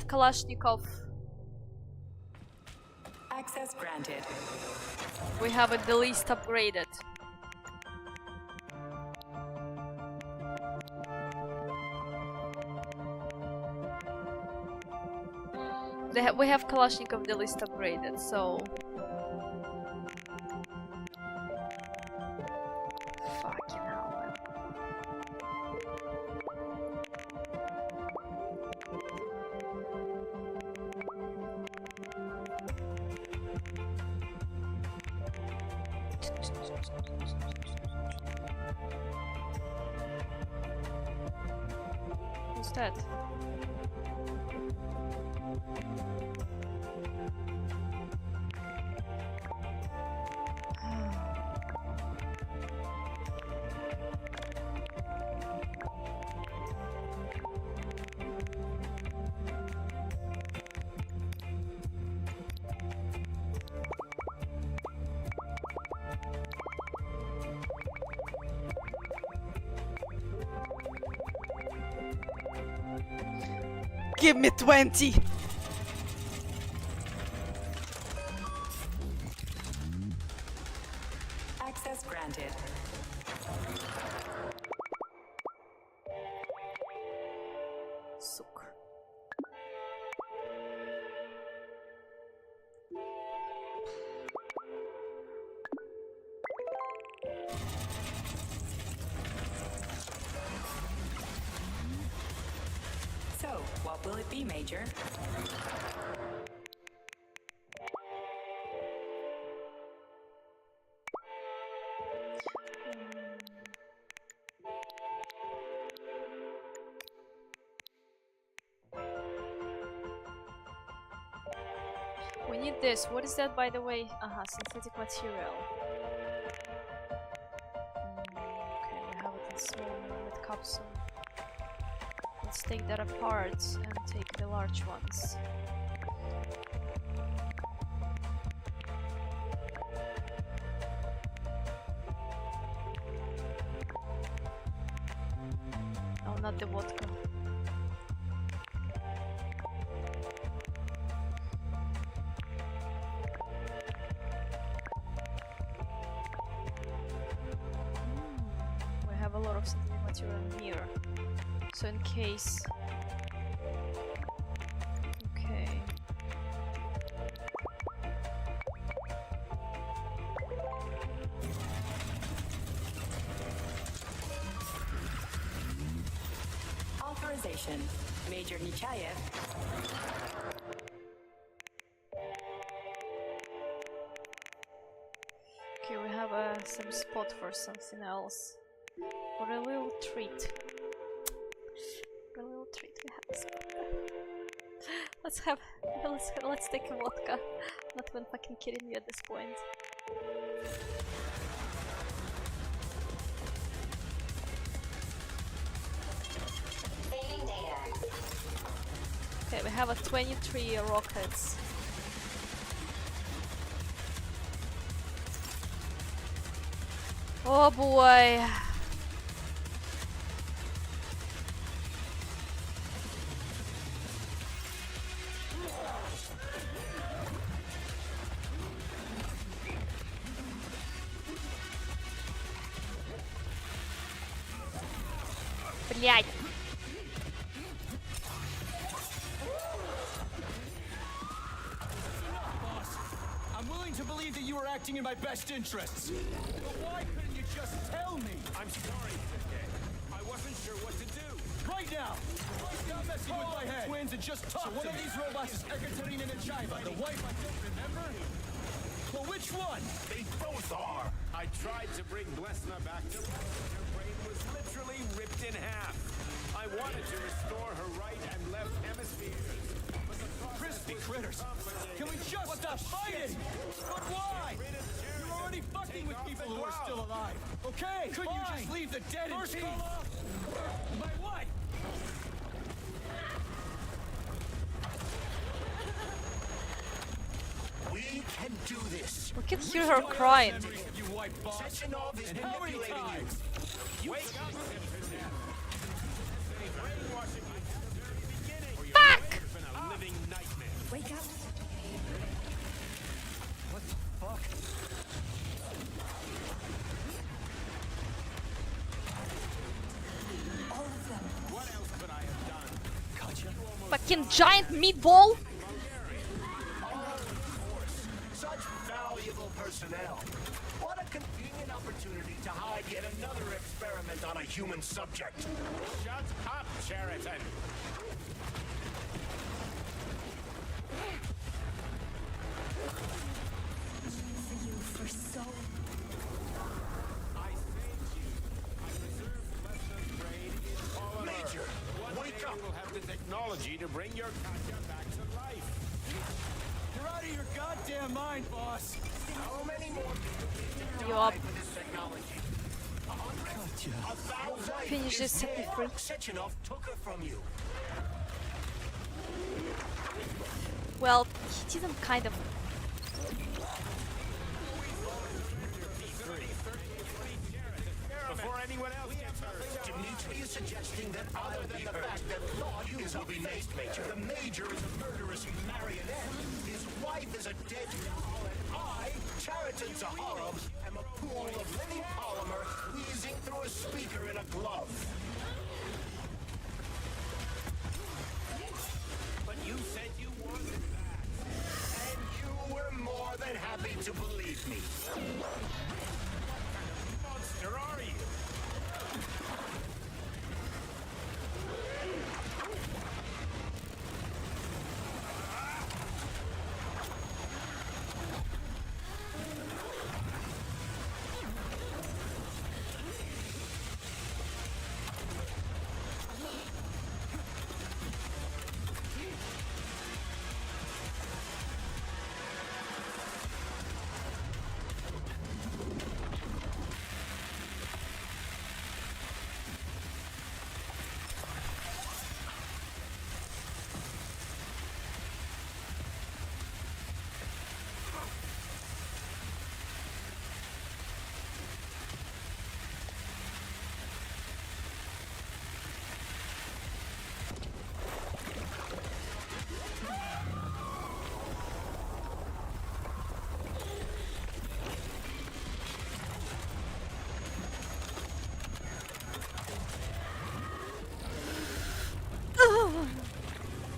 Kalashnikov. Access granted. We have it the least upgraded. We have Kalashnikov the least upgraded, so fucking hell. Who's that? Give me 20! Access granted. Сука. So, what will it be, Major? We need this. What is that, by the way? Synthetic material. Okay, we have it in small unit capsule. Let's take that apart and take the large ones. Oh, not the vodka. We have a lot of synthetic material in here. So in case... Okay. Authorization. Major Nechayev. Okay, we have some spot for something else. For a little treat. For a little treat we have this vodka. Let's take a vodka. Not even fucking kidding you at this point. Okay, we have a 23 rockets. Oh boy. Блять. I'm willing to believe that you were acting in my best interests. But why couldn't you just tell me? I'm sorry, Sergei. I wasn't sure what to do. Right now! Stop messing with my head! Twins and just talk. So one of these robots is Ekaterina Nechaeva, the wife I don't remember? Well, which one? They both are. I tried to bring Blesna back to life. Her brain was literally ripped in half. I wanted to restore her right and left hemispheres. But the Crispy critters! Can we just stop fighting? But why? You're already fucking with people who are still alive. Okay, couldn't you just leave the dead in peace? My what? We can do this. We can hear her crying. You white boss. Sechenov is And how many manipulating you. times? Wake up, citizen. Brainwashing you from the very beginning. Fuck! It's been a living nightmare. Wake up. What the fuck? All of them. What else could I have done? Gotcha. Fucking giant meatball. Such valuable personnel. What a convenient opportunity to hide yet another experiment on a human subject. Shut up, Cheriton. For you for so I saved you. I preserved Blesna's brain in polymer. Major, One wake day up. we will have the technology to bring your Katya back to life. You're out of your goddamn mind, boss. How many more people need to You die up. for this technology? 100? Gotcha. 1,000? Finish this, set me free. Sechenov took her from you. Well, he didn't kind of. Before anyone else gets hurt. Dimitri is suggesting that other than the fact that you will be made Major. The Major is a murderous marionette. His wife is a dead doll, and I, Cheriton Zaharov, am a pool of living polymer wheezing through a speaker in a glove. But you said you wanted that. And you were more than happy to believe me. Monster are you?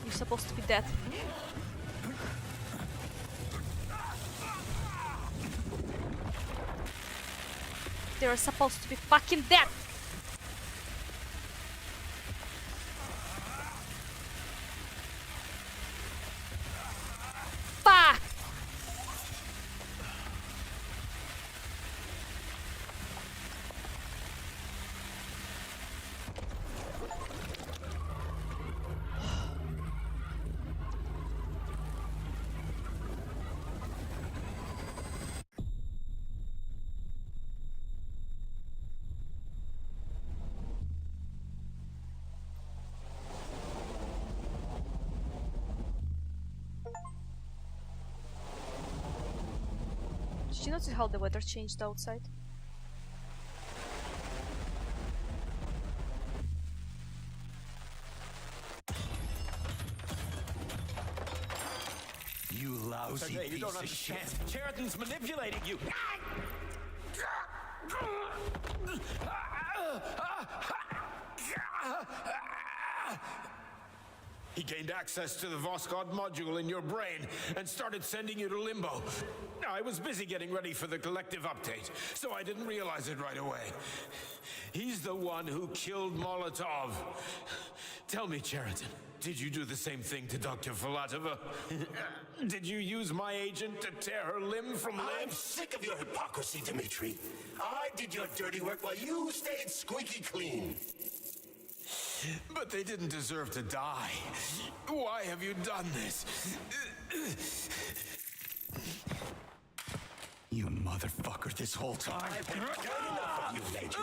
You're supposed to be dead. They're supposed to be fucking dead. Fuck! Did you notice how the weather changed outside? You lousy You don't piece of shit. understand. Cheriton's manipulating you. He gained access to the Voskhod module in your brain and started sending you to limbo. I was busy getting ready for the collective update, so I didn't realize it right away. He's the one who killed Molotov. Tell me, Cheriton, did you do the same thing to Dr. Filatova? Did you use my agent to tear her limb from I'm limb? sick of your hypocrisy, Dimitri. I did your dirty work while you stayed squeaky clean. But they didn't deserve to die. Why have you done this? You motherfucker this whole time. I've had enough you, Major.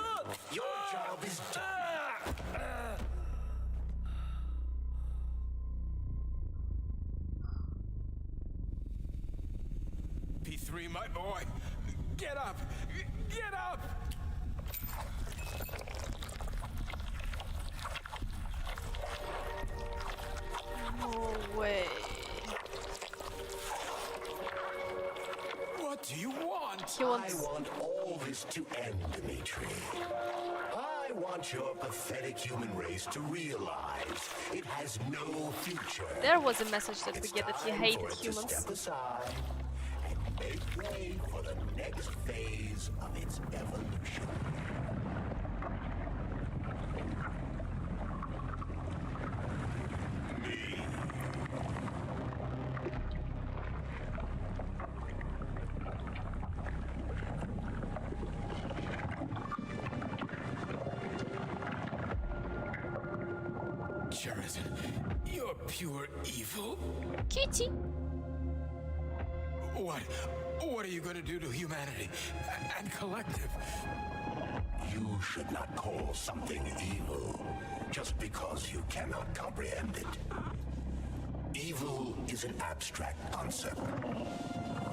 Your job is done. P3, my boy. Get up! Get up! No way. What do you want? He wants. I want all this to end, Dimitri. I want your pathetic human race to realize it has no future. There was a message that we It's get that he time hated for it to humans. step aside and make way for the next phase of its evolution. Me. Sheridan, you're pure evil. Kitty. What are you gonna do to humanity and collective? You should not call something evil just because you cannot comprehend it. Evil is an abstract concept,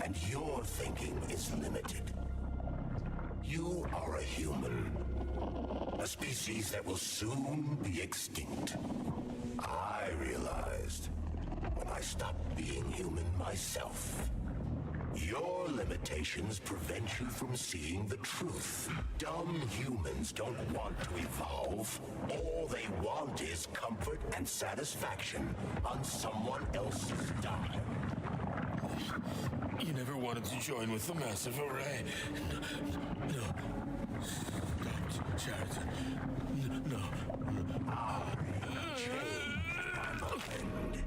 and your thinking is limited. You are a human, a species that will soon be extinct. I realized when I stopped being human myself. Your limitations prevent you from seeing the truth. Dumb humans don't want to evolve. All they want is comfort and satisfaction on someone else's dime. You never wanted to join with the massive array. No. Don't, Sheridan. No. Change my mind.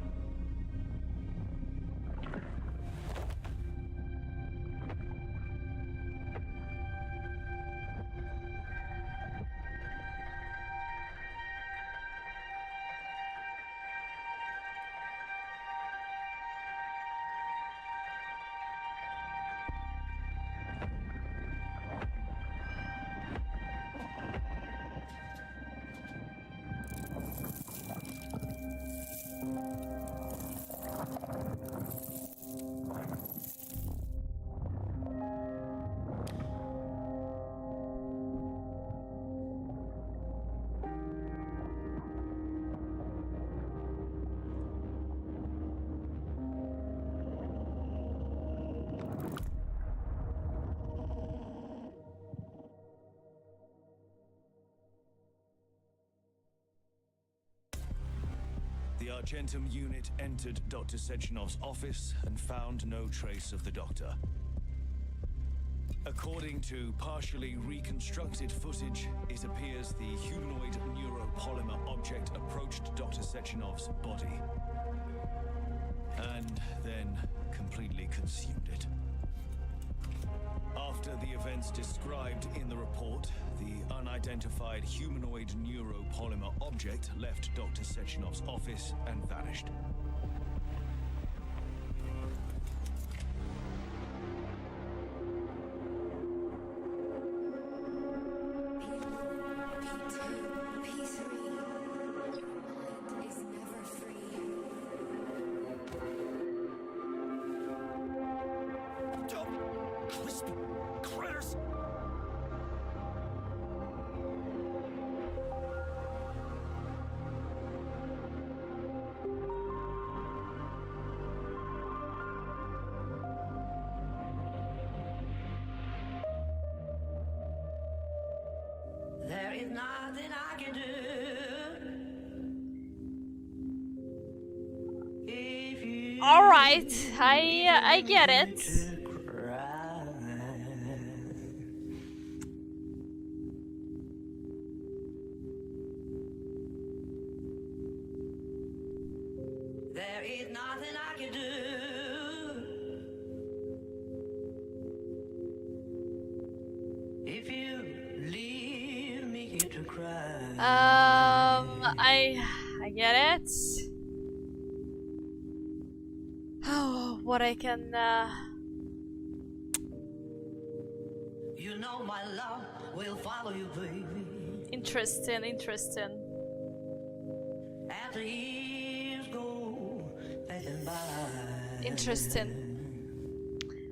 The Argentum unit entered Dr. Sechenov's office and found no trace of the doctor. According to partially reconstructed footage, it appears the humanoid neuropolymer object approached Dr. Sechenov's body and then completely consumed it. After the events described in the report, the unidentified humanoid neuropolymer object left Dr. Sechenov's office and vanished. There is nothing I can do. If you All right, I get it. there is nothing I can do. If you leave me here to cry. I get it. Oh, what I can You know my love will follow you, baby. Interesting, interesting. As the years go passing by. Interesting.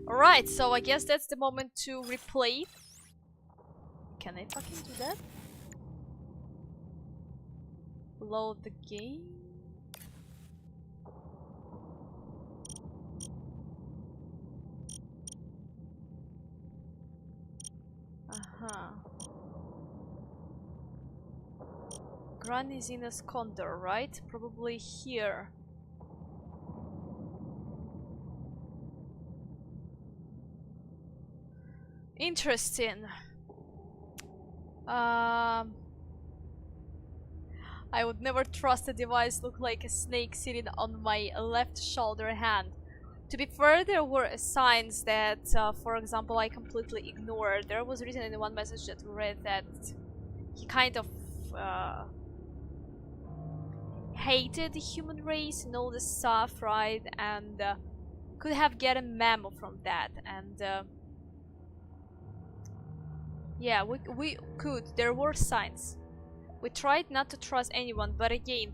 Alright, so I guess that's the moment to replay. Can I fucking do that? Load the game. Granny Zina's condor, right? Probably here. Interesting. I would never trust a device look like a snake sitting on my left shoulder hand. To be fair, there were signs that, for example, I completely ignored. There was written in one message that we read that he kind of hated the human race and all this stuff, right? And could have get a memo from that. And yeah, we could. There were signs. We tried not to trust anyone, but again,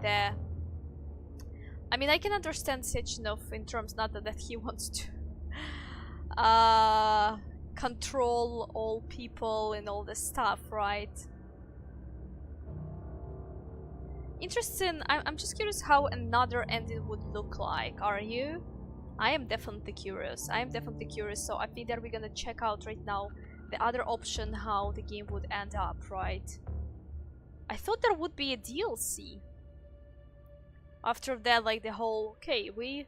I mean, I can understand Sechenov in terms not that he wants to control all people and all this stuff, right? Interesting. I'm just curious how another ending would look like. Are you? I am definitely curious. So I think that we're gonna check out right now the other option, how the game would end up, right? I thought there would be a DLC. After that, like the whole, okay, we've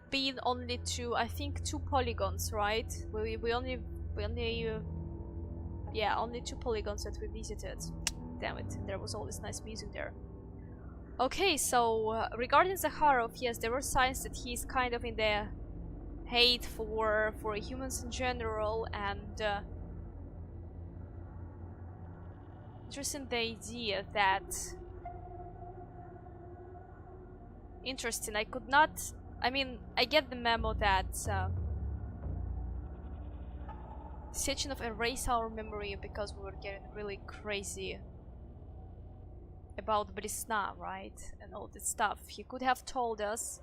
been only to, I think, 2 polygons, right? Only 2 polygons that we visited. Damn it, there was all this nice music there. Okay, so regarding Zaharov, yes, there were signs that he's kind of in the hate for humans in general, and interesting the idea that. Interesting. I could not. I mean, I get the memo that Sechenov erased our memory because we were getting really crazy about Blesna, right? And all this stuff. He could have told us.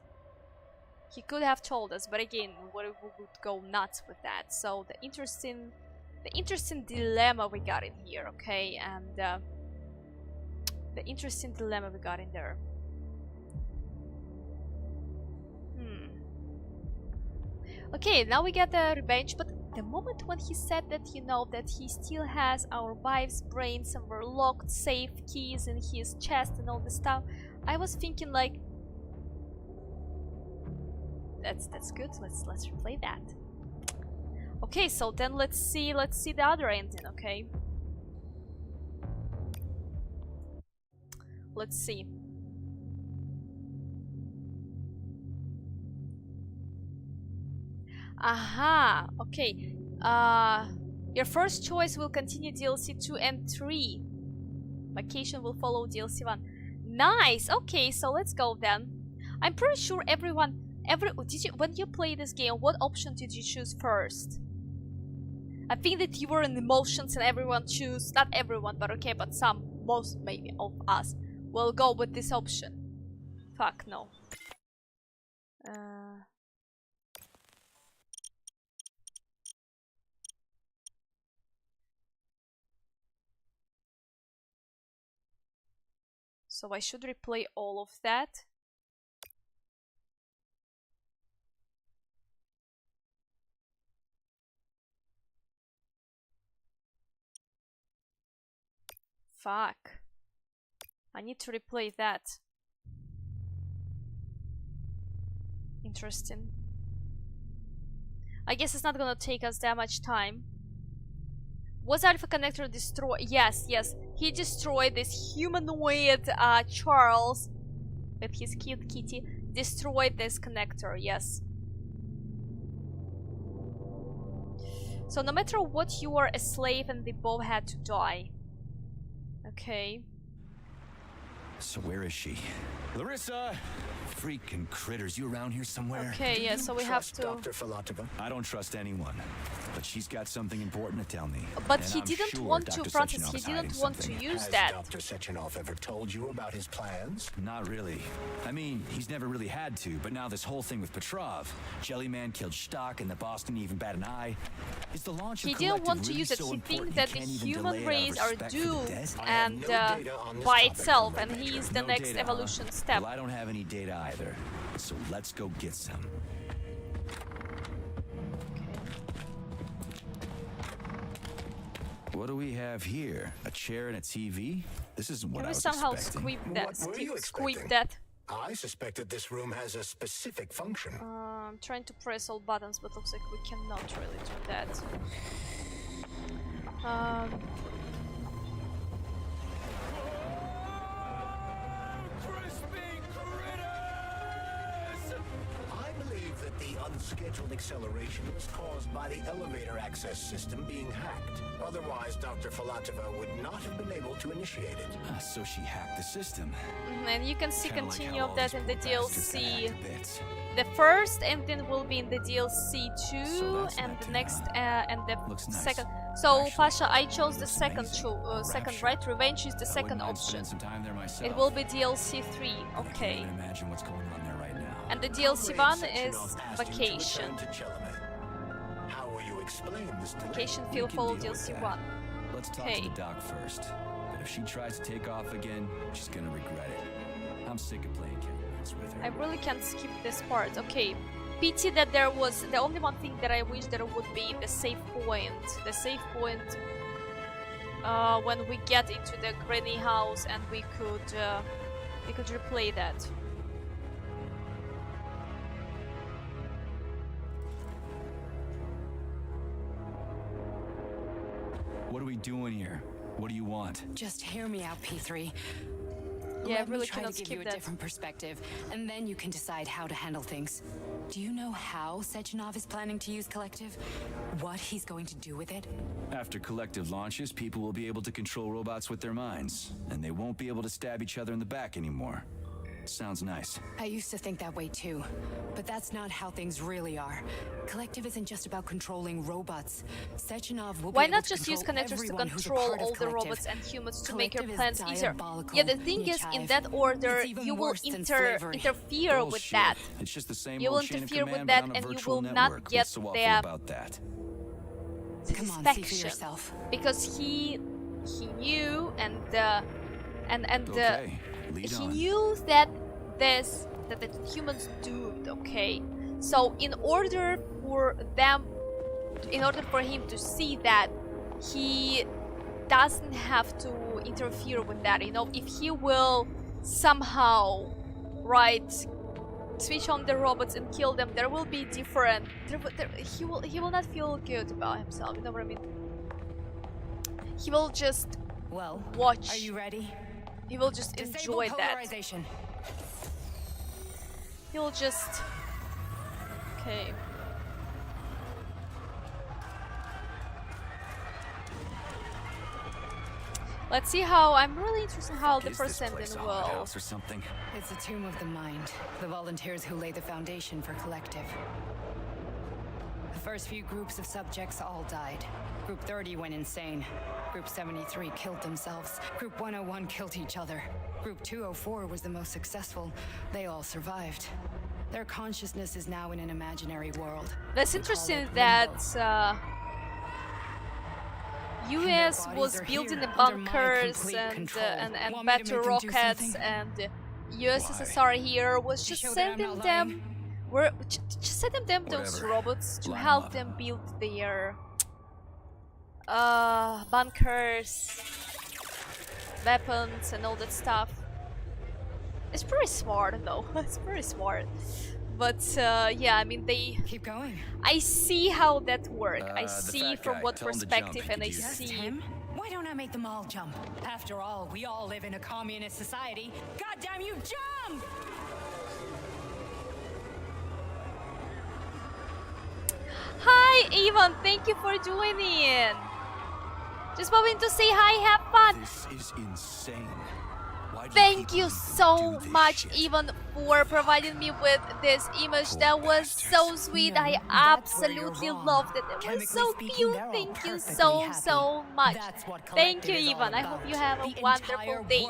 But again, we would go nuts with that. So the interesting dilemma we got in here, okay? And the interesting dilemma we got in there. Okay, now we get the revenge, but the moment when he said that, you know, that he still has our wives' brains and we're locked safe keys in his chest and all this stuff, I was thinking like, that's good. Let's replay that. Okay, so then let's see the other ending, okay? Let's see. Aha, okay. Your first choice will continue DLC 2 and 3. Vacation will follow DLC 1. Nice. Okay, so let's go then. I'm pretty sure when you play this game, what option did you choose first? I think that you were in emotions and everyone choose, not everyone, but okay, but most maybe of us will go with this option. Fuck no. So I should replay all of that. Fuck. I need to replay that. Interesting. I guess it's not gonna take us that much time. Was Alpha Connector destroyed? Yes. He destroyed this humanoid Charles with his cute kitty. Destroyed this connector, yes. So no matter what, you are a slave and they both had to die. Okay. So where is she? Larissa! Freaking critters, you around here somewhere? Okay, yeah, so we have to... Dr. Filatova? I don't trust anyone, but she's got something important to tell me. But And he I'm didn't sure want Dr. to, Francis, Sechenov he is hiding didn't want to something. use Has that. Dr. Sechenov ever told you about his plans? Not really. I mean, he's never really had to, but now this whole thing with Petrov, Jellyman killed Stock, and the boss didn't even bat an eye. Is the launch He of didn't Collective want to really use it. so He important thinks that the can't even human delay it out of race are respect for the doomed dead? I have and no data on this by topic, itself, Comrade and he Major. is the No next data, huh? evolution step. Well, I don't have any data either, so let's go get some. What do we have here? A chair and a TV? This isn't what Can I we was somehow expecting. squeak that? What were you Squeak expecting? that? I suspect that this room has a specific function. I'm trying to press all buttons, but looks like we cannot really do that. I believe that the unscheduled acceleration was caused by the elevator access system being hacked. Otherwise, Dr. Filatova would not have been able to initiate it. So she hacked the system. And you can see Kinda like continue how of all that these in the poor bastards got hacked DLC. to bits. The first ending will be in the DLC 2, So that's and that the too, next huh? and the Looks nice. second. So Actually, Pasha, I chose the looks second, amazing. second, Rapture. right? Revenge is the I wouldn't second mind option. spending some time there myself. It will be DLC 3, I can't okay. even imagine what's going on there right now. And the DLC Comrade 1 is Sechenov asked you to Vacation. return to Jelliman. How will you explain this delay? Vacation We feel can follow deal with DLC that. 1. Let's talk Okay. to the doc first. But if she tries to take off again, she's gonna regret it. I'm sick of playing Codenames with her. I really can't skip this part. Okay. Pity that there was the only one thing that I wish there would be the save point. The save point when we get into the granny house and we could replay that. What are we doing here? What do you want? Just hear me out, P3. Yeah, I Let really me try cannot to give skip you a that. different perspective, and then you can decide how to handle things. Do you know how Sechenov is planning to use Collective? What he's going to do with it? After Collective launches, people will be able to control robots with their minds, and they won't be able to stab each other in the back anymore. Sounds nice. I used to think that way too, but that's not how things really are. Collective isn't just about controlling robots. Sechenov will Why be able not to just use control connectors to everyone who's a control part of all the Collective. robots and humans to make your Collective is plans easier? diabolical, Yeah, the thing is, in that order, It's even you will worse than slavery. interfere with Bullshit. that. It's just the same You will old chain of interfere with command, that but on a and you virtual will not network. get What's so awful the about that? Come on, see for satisfaction. yourself. Because he knew and Okay, lead he on. knew that the humans doomed, okay? So in order for him to see that, he doesn't have to interfere with that, you know? If he will somehow, right, switch on the robots and kill them, there will be different... he will not feel good about himself, you know what I mean? He will just Well, watch. are you ready? He will just Disable enjoy that. polarization. He'll just... Okay. Let's see how... I'm really interested how the Is first this ending place a will... hothouse or something? It's a tomb of the mind, the volunteers who lay the foundation for Collective. The first few groups of subjects all died. Group 30 went insane. Group 73 killed themselves. Group 101 killed each other. Group 204 was the most successful. They all survived. Their consciousness is now in an imaginary world. That's We call interesting it that Limbo. US bodies was are building here, the under my bunkers complete and control. and Want me to better make them do rockets, something? and USSR here was To just show that I'm sending not them... lying? We're just sending them those Whatever. robots to Line 'em help up. them build their bunkers, weapons and all that stuff. It's pretty smart though. It's pretty smart. But yeah, I mean Keep going. I see how that works. I The see fat from guy, what tell him to perspective, jump. and I He could use it. see. Him? Why don't I make them all jump? After all, we all live in a communist society. Goddamn you, jump! Hi, Ivan. Thank you for joining. Just wanting to say hi. Have fun. This is insane. Thank you so much, Ivan, for providing me with this image. That was so sweet. I absolutely loved it. It was so cute. Thank you so much. Thank you, Ivan. I hope you have a wonderful day.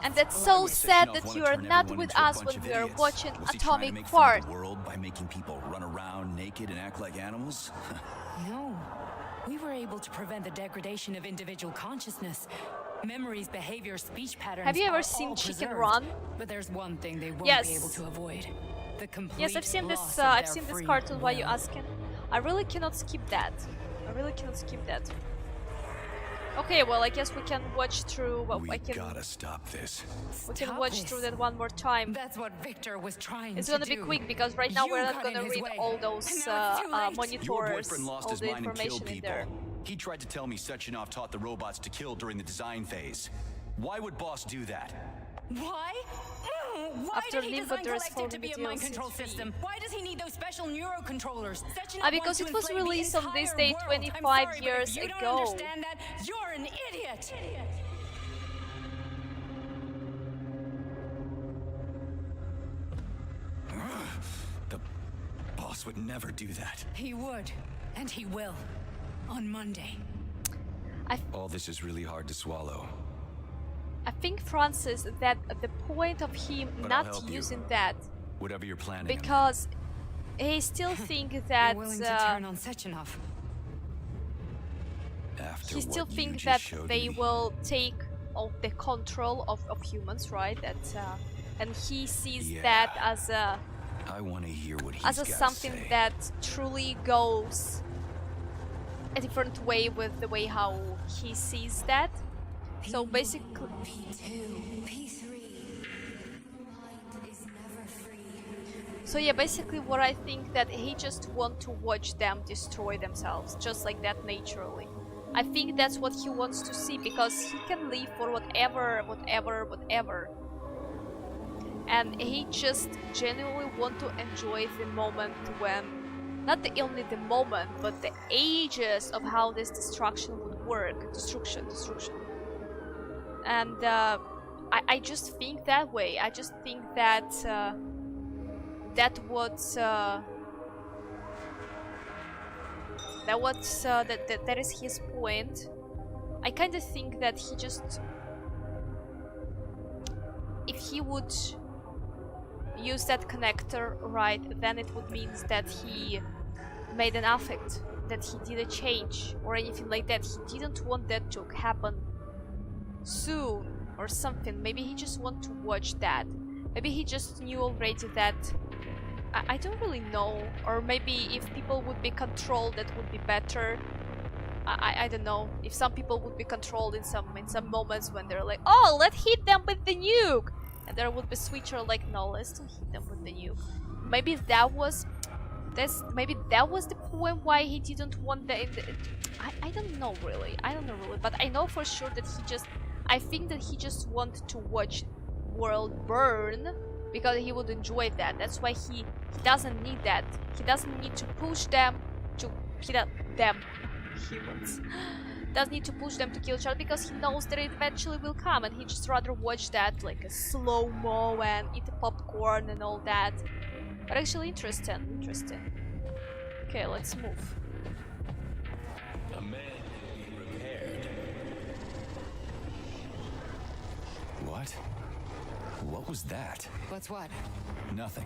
And that's so sad that you are not with us when we are watching Atomic Heart. World by making people run around naked and act like animals? No. We were able to prevent the degradation of individual consciousness. Memories, behavior, speech patterns. Have you ever are seen all Chicken preserved. Run? But there's one thing they won't Yes. be able to avoid. The complete Yes, I've seen loss this. of I've their seen this free cartoon. Why you will. asking? I really cannot skip that. I really cannot skip that. Okay, well, I guess we can watch through. Well, We I can. gotta stop this. We can Stop watch this. through that one more time. That's what Victor was trying It's to gonna do. be quick because right now You we're not got in gonna his read way. all those And now it's too late. monitors, Your boyfriend lost all his the mind and killed information in people. there. He tried to tell me Sechenov taught the robots to kill during the design phase. Why would Boss do that? Why? Why After did he Limbo, design there is Collective to folding be a the mind DLC control 3. system? Why does he need those special neurocontrollers? Sechenov Because wants to it was enslave the released on this entire day world. 25 I'm sorry, years but if you ago. don't understand that, you're an idiot. The Boss would never do that. He would, and he will, on Monday. All this is really hard to swallow. I think, Francis, that the point of him But I'll not help you. using that Whatever you're planning. because he still think that You're willing to turn on Sechenov. After he still what you think just that showed they me. will take all the control of humans, right? That and he sees Yeah. that as a I want to hear what he's as a got something to say. that truly goes a different way with the way how he sees that. So basically, P2, P3. Mind is never free. so yeah, basically what I think that he just want to watch them destroy themselves, just like that naturally. I think that's what he wants to see because he can live for whatever. And he just genuinely want to enjoy the moment when, not only the moment, but the ages of how this destruction would work. Destruction. And I just think that way. I just think that that is his point. I kind of think that he just, if he would use that connector right, then it would mean that he made an affect, that he did a change or anything like that. He didn't want that to happen soon or something. Maybe he just want to watch that. Maybe he just knew already that. I don't really know. Or maybe if people would be controlled, that would be better. I don't know. If some people would be controlled in some moments when they're like, oh, let's hit them with the nuke, and there would be switcher like, no, let's don't hit them with the nuke. Maybe that was the point why he didn't want the. I don't know really. But I know for sure that I think that he just wanted to watch world burn because he would enjoy that. That's why he doesn't need that. He doesn't need to push them to humans. Doesn't need to push them to kill each other because he knows that it eventually will come, and he just rather watch that like a slow-mo and eat the popcorn and all that. But actually interesting. Okay, let's move. A man being repaired. What? What was that? What's what? Nothing.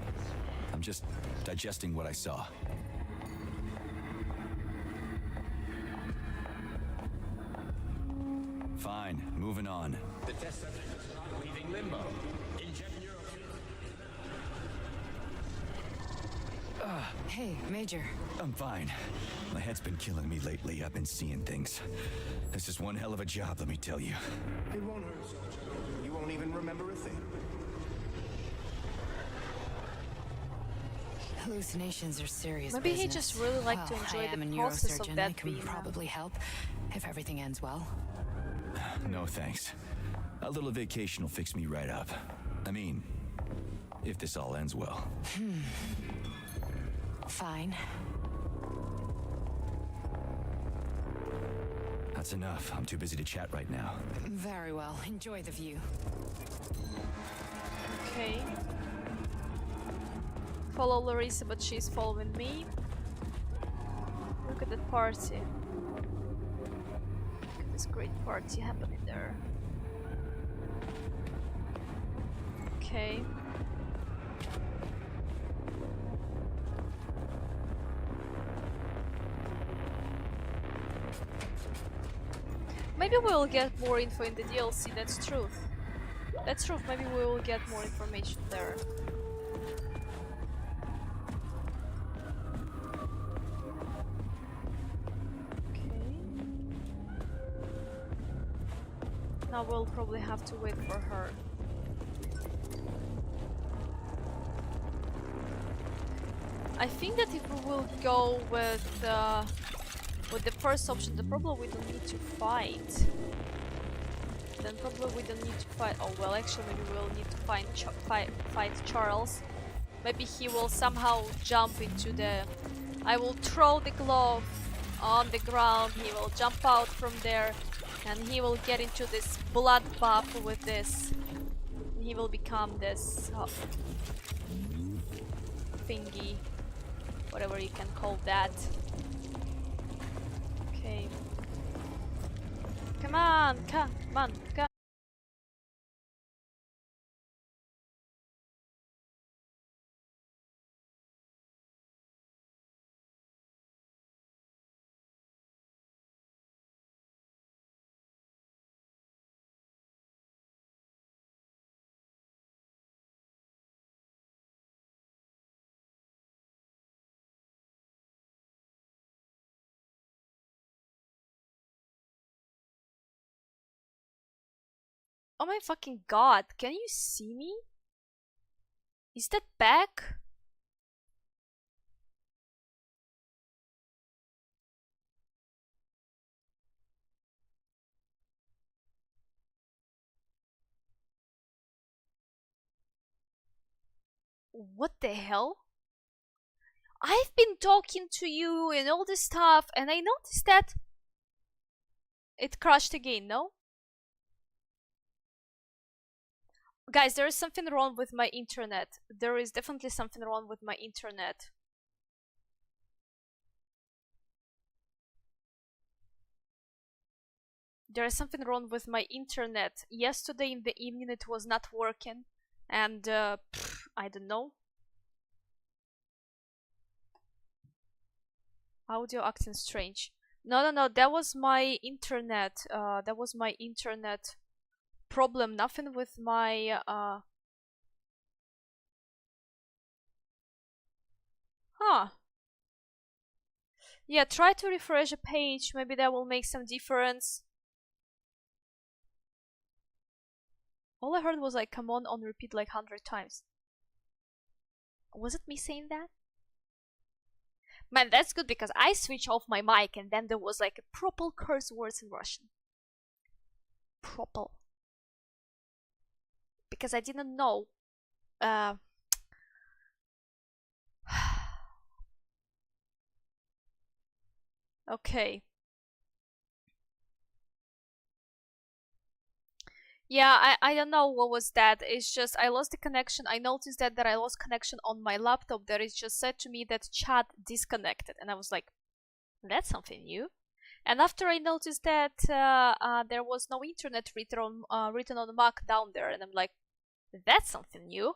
I'm just digesting what I saw. Fine, moving on. The test subject is not leaving limbo. Inject Hey, Major. I'm fine. My head's been killing me lately. I've been seeing things. This is one hell of a job, let me tell you. It won't hurt, Sergeant. You won't even remember a thing. Hallucinations are serious Maybe he business. just really liked to Well, enjoy I am the a process of neurosurgeon. that I can being probably help if everything ends well. No thanks. A little vacation will fix me right up. I mean, if this all ends well. Fine. That's enough. I'm too busy to chat right now. Very well. Enjoy the view. Okay. Follow Larissa, but she's following me. Look at that party. Look at this great party happening there. Okay. Maybe we'll get more info in the DLC, that's true. That's true, maybe we will get more information there. Okay. Now we'll probably have to wait for her. I think that if we will go with the first option, then probably we don't need to fight. Then probably we don't need to fight. Oh well, actually maybe we'll need to fight Charles. Maybe he will somehow jump into the... I will throw the glove on the ground, he will jump out from there, and he will get into this blood bath with this. He will become this thingy, whatever you can call that. Okay. Come on, come on, come. Oh my fucking god, can you see me? Is that back? What the hell? I've been talking to you and all this stuff, and I noticed that it crashed again, no? Guys, there is something wrong with my internet. There is definitely something wrong with my internet. There is something wrong with my internet. Yesterday in the evening it was not working, and I don't know. Audio acting strange. No, that was my internet. That was my internet problem. Nothing with my Huh. Yeah, try to refresh a page. Maybe that will make some difference. All I heard was like come on repeat like 100 times. Was it me saying that? Man, that's good because I switched off my mic and then there was like a proper curse words in Russian. Proper. Because I didn't know. Okay. Yeah, I don't know what was that. It's just I lost the connection. I noticed that I lost connection on my laptop. That it just said to me that chat disconnected, and I was like, that's something new. And after I noticed that there was no internet written on the Mac down there, and I'm like, that's something new.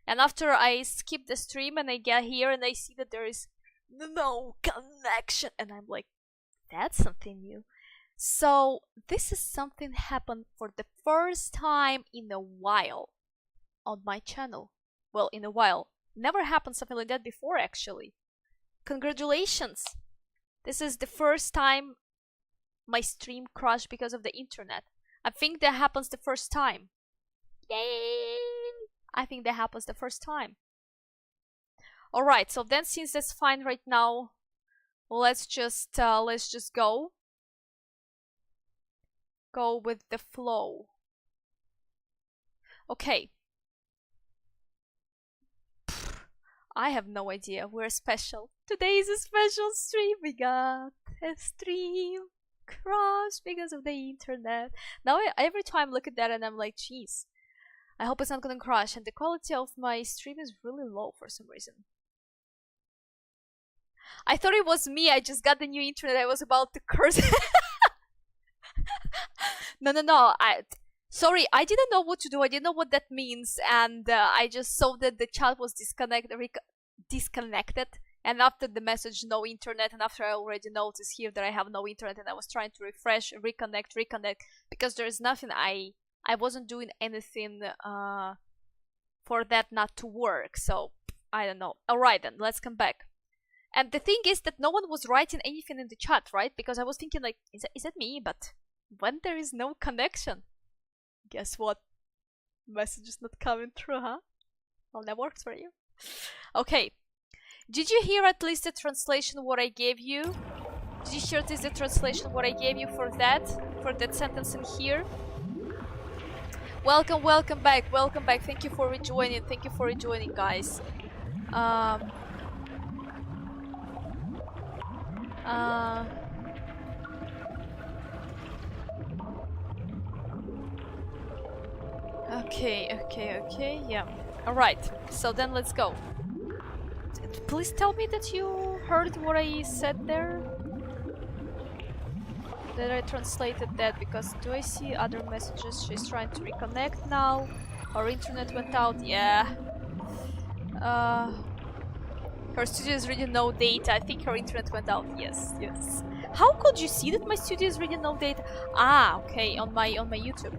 And after I skip the stream and I get here and I see that there is no connection, and I'm like, that's something new. So this is something happened for the first time in a while on my channel. Well, in a while. Never happened something like that before, actually. Congratulations! This is the first time my stream crashed because of the internet. I think that happens the first time. Yay! I think that happens the first time. Alright, so then since that's fine right now, let's just go. Go with the flow. Okay. I have no idea. We're special. Today is a special stream. We got a stream crash because of the internet. Now every time I look at that and I'm like, jeez. I hope it's not gonna crash, and the quality of my stream is really low for some reason. I thought it was me, I just got the new internet, I was about to curse. No, sorry, I didn't know what to do, I didn't know what that means, and I just saw that the chat was disconnected, and after the message no internet, and after I already noticed here that I have no internet, and I was trying to refresh, reconnect, because there is nothing, I wasn't doing anything for that not to work, so I don't know. Alright then, let's come back. And the thing is that no one was writing anything in the chat, right? Because I was thinking like, is that me? But when there is no connection, guess what? Message is not coming through, huh? Well, that works for you. Okay. Did you hear at least the translation what I gave you? Did you hear at least the translation what I gave you for that sentence in here? Welcome back, Thank you for rejoining, guys. Okay, yeah. Alright, so then let's go. Please tell me that you heard what I said there. That I translated that, because do I see other messages? She's trying to reconnect now. Our internet went out, yeah. Her studio is reading no data. I think her internet went out. Yes. How could you see that my studio is reading no data? Ah, okay, on my YouTube.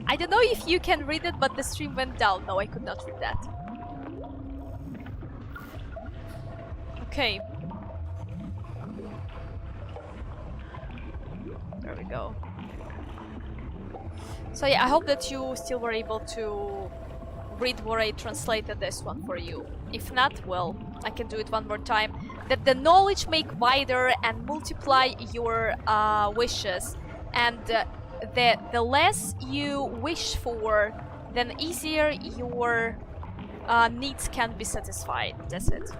I don't know if you can read it, but the stream went down. No, I could not read that. Okay. There we go. So yeah, I hope that you still were able to read what I translated this one for you. If not, well, I can do it one more time. That the knowledge make wider and multiply your wishes, and the less you wish for, then easier your needs can be satisfied. That's it.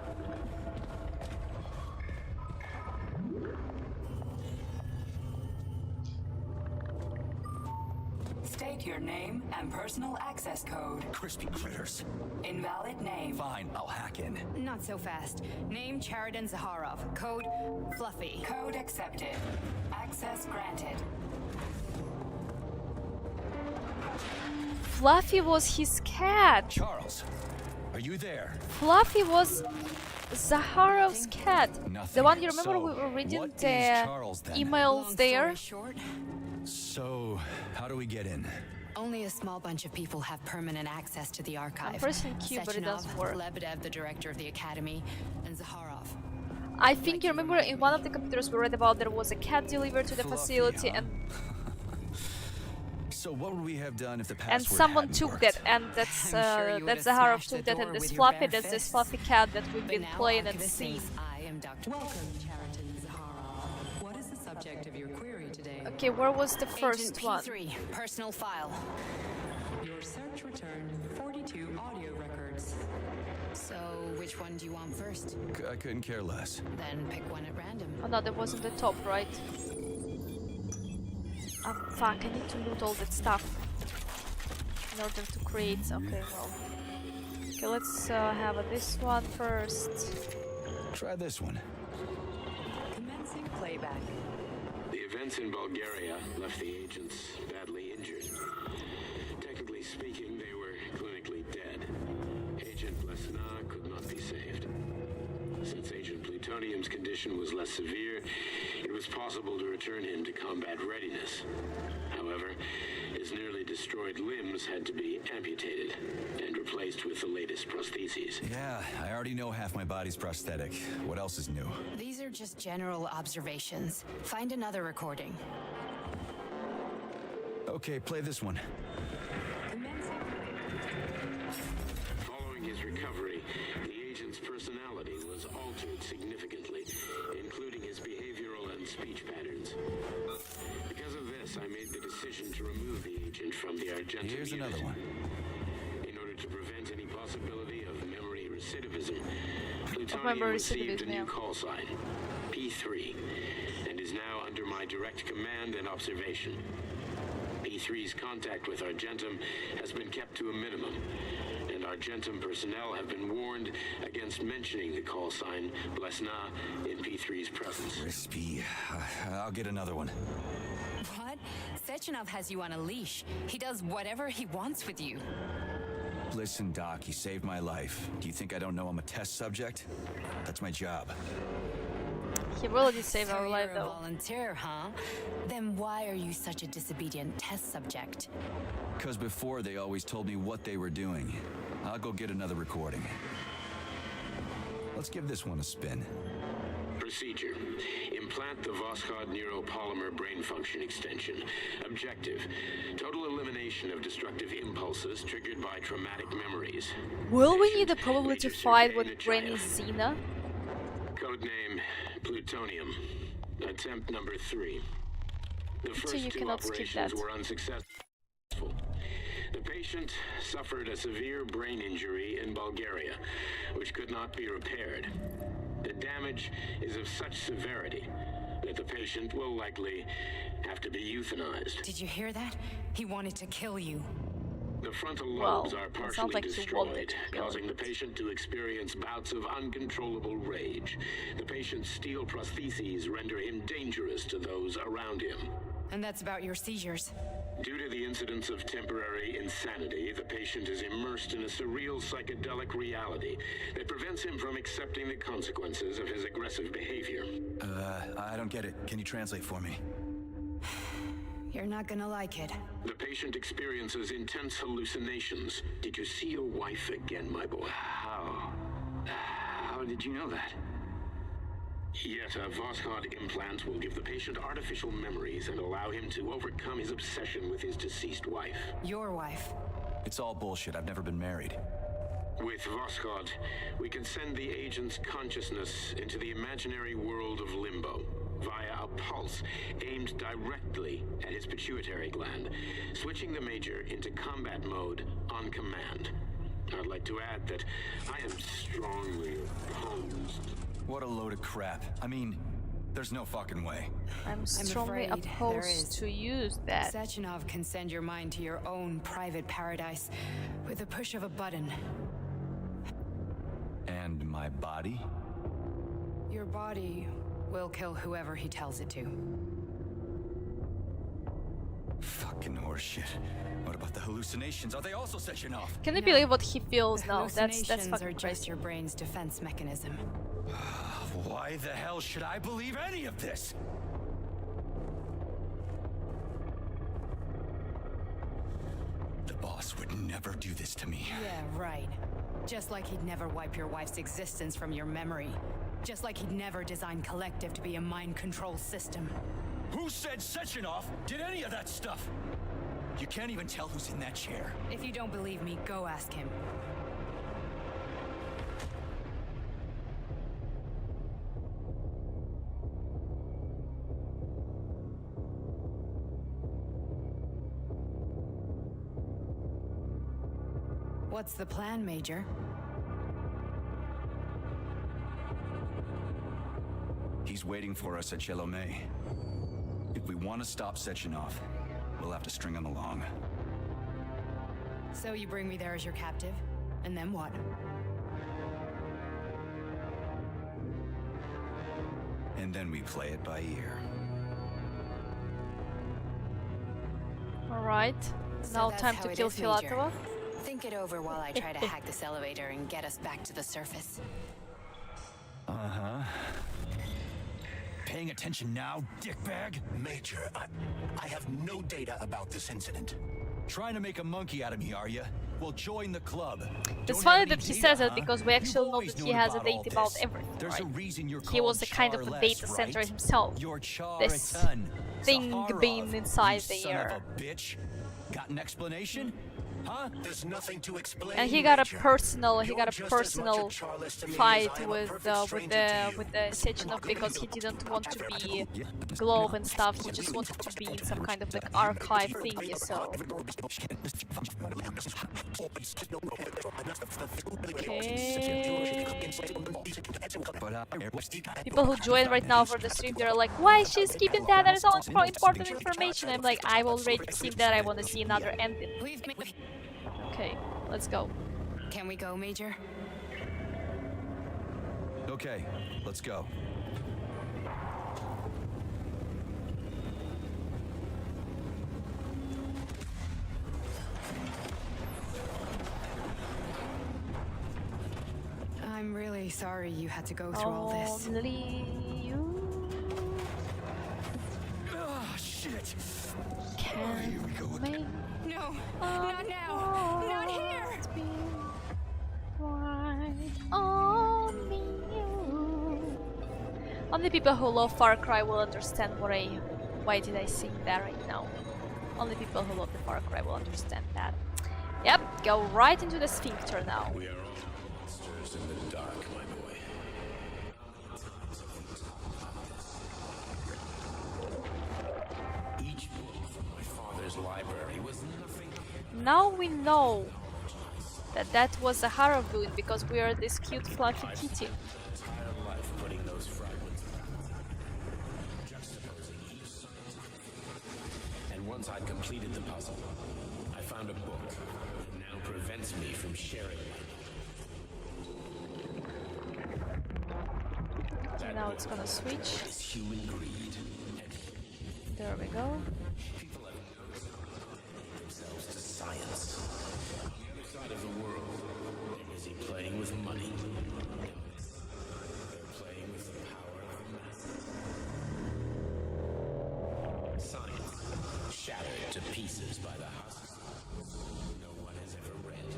State your name and personal access code. Crispy critters. Invalid name. Fine, I'll hack in. Not so fast. Name Sheridan Zaharov. Code Fluffy. Code accepted. Access granted. Fluffy was his cat. Charles, are you there? Fluffy was Zaharov's cat. Nothing. The one you remember So, we were reading what the is Charles, then? emails there. Short, So, how do we get in? only a small bunch of people have permanent access to the archive. I'm pressing Q, but it doesn't Sechenov, work. Lebedev, the director of the academy, and Zaharov. I think you remember in one of the computers we read about there was a cat delivered to the Fluffy, facility, huh? and So what would we have done if the password someone hadn't took worked? that, and that's I'm sure you that's would've Zaharov smashed the took that, door and this with your Fluffy, bare that's this fists. Fluffy cat that we've But been now playing all and can seeing. see I am Dr. Welcome, Sheridan Zaharov. What is the subject of your query today? Okay, where was the first Agent one? P3, personal file. Your search returned 42 audio records. So, which one do you want first? I couldn't care less. Then pick one at random. Oh no, that wasn't the top, right? Oh fuck, I need to loot all that stuff in order to create. Okay, well. Okay, let's have this one first. Try this one. Commencing playback. The events in Bulgaria left the agents badly injured. Technically speaking, they were clinically dead. Agent Blesna could not be saved. Since Agent Plutonium's condition was less severe, it was possible to return him to combat readiness. However, his nearly destroyed limbs had to be amputated and replaced with the latest prostheses. Yeah, I already know half my body's prosthetic. What else is new? These are just general observations. Find another recording. Okay, play this one. Commencing Following his recovery, the agent's personality was altered significantly, including his behavioral and speech patterns. Because of this, I made the decision to remove the agent from the Argentum Here's unit. another one. In order to prevent any possibility of memory recidivism, Memory Plutonium received a recidivism, new yeah. call sign, P3, and is now under my direct command and observation. P3 MP3's contact with Argentum has been kept to a minimum, and Argentum personnel have been warned against mentioning the call sign Blesna in P3's presence. Crispy. I'll get another one. What? Sechenov has you on a leash. He does whatever he wants with you. Listen, Doc, you saved my life. Do you think I don't know I'm a test subject? That's my job. He really did save So our life, you're a though. volunteer, huh? Then why are you such a disobedient test subject? Because before they always told me what they were doing. I'll go get another recording. Let's give this one a spin. Procedure. Implant the Voskhod neuropolymer brain function extension. Objective. Total elimination of destructive impulses triggered by traumatic memories. Will we need a probably to Major fight surgery with Granny Zina? Codename Plutonium. Attempt number 3. The So first you two cannot skip operations that. were unsuccessful. The patient suffered a severe brain injury in Bulgaria, which could not be repaired. The damage is of such severity that the patient will likely have to be euthanized. Did you hear that? He wanted to kill you. The frontal Well, lobes are it sounds partially like he wanted destroyed, to kill causing him. the patient to experience bouts of uncontrollable rage. The patient's steel prostheses render him dangerous to those around him. And that's about your seizures. Due to the incidence of temporary insanity, the patient is immersed in a surreal psychedelic reality that prevents him from accepting the consequences of his aggressive behavior. I don't get it. Can you translate for me? You're not gonna like it. The patient experiences intense hallucinations. Did you see your wife again, my boy? How did you know that? Yet a Voskhod implant will give the patient artificial memories and allow him to overcome his obsession with his deceased wife. Your wife. It's all bullshit. I've never been married. With Voskhod, we can send the agent's consciousness into the imaginary world of limbo via a pulse aimed directly at his pituitary gland, switching the Major into combat mode on command. I'd like to add that I am strongly opposed. What a load of crap. I mean, there's no fucking way. I'm strongly afraid there opposed is. to use that. Sechenov can send your mind to your own private paradise with a push of a button. And my body? Your body will kill whoever he tells it to. Fucking horseshit. What about the hallucinations? Are they also Sechenov? Can you No. believe what he feels The now? That's hallucinations fucking are just crazy. your brain's defense mechanism. Why the hell should I believe any of this? The boss would never do this to me. Yeah, right. Just like he'd never wipe your wife's existence from your memory. Just like he'd never design Collective to be a mind control system. Who said Sechenov did any of that stuff? You can't even tell who's in that chair. If you don't believe me, go ask him. What's the plan, Major? He's waiting for us at Chelomey. If we want to stop Sechenov, we'll have to string him along. So you bring me there as your captive? And then what? And then we play it by ear. Alright. So Now that's time how to it kill is, Major. Filatova. Think it over while I try to hack this elevator and get us back to the surface. Uh-huh. Paying attention now, dickbag? Major, I have no data about this incident. Trying to make a monkey out of me, are you? Well, join the club. It's Don't funny have that any he data, says it huh? because we actually You've know always that he known has a all data about this. everything, There's a right? reason you're He was a called kind of a Charles, data center right? himself. You're Char This a ton. thing Zaharov, being inside you the son ear. of a bitch. Got an explanation? Huh? There's nothing to explain. And he got a Major. personal You're just as much a Charles to me as fight I am a with perfect stranger to you. the Sechenov because he didn't want to be globe and stuff. He just wanted to be in some kind of like archive thingy. So okay. People who join right now for the stream, they're like, "Why she's keeping that? That is all important information." I'm like, I've already seen that. I want to see another ending. Okay, let's go. Can we go, Major? Okay, let's go. I'm really sorry you had to go through all this. Only you Oh, shit. can make No, not now! Not here! Only you. Only people who love Far Cry will understand why did I sing that right now. Only people who love the Far Cry will understand that. Yep, go right into the sphincter now. We are all monsters in the dark, my boy. Each book from my father's library was nothing. Now we know that was Zaharov doing because we are this cute fluffy kitty. Entire life putting those fragments, juxtaposing each scientific. And once I'd completed the puzzle, I found a book that now prevents me from sharing So now it's gonna switch. this human greed. There we go. People have themselves to science. On the other side of the world, they're busy playing with money. They're playing with the power of the masses. Science, shattered to pieces by the husks no one has ever read.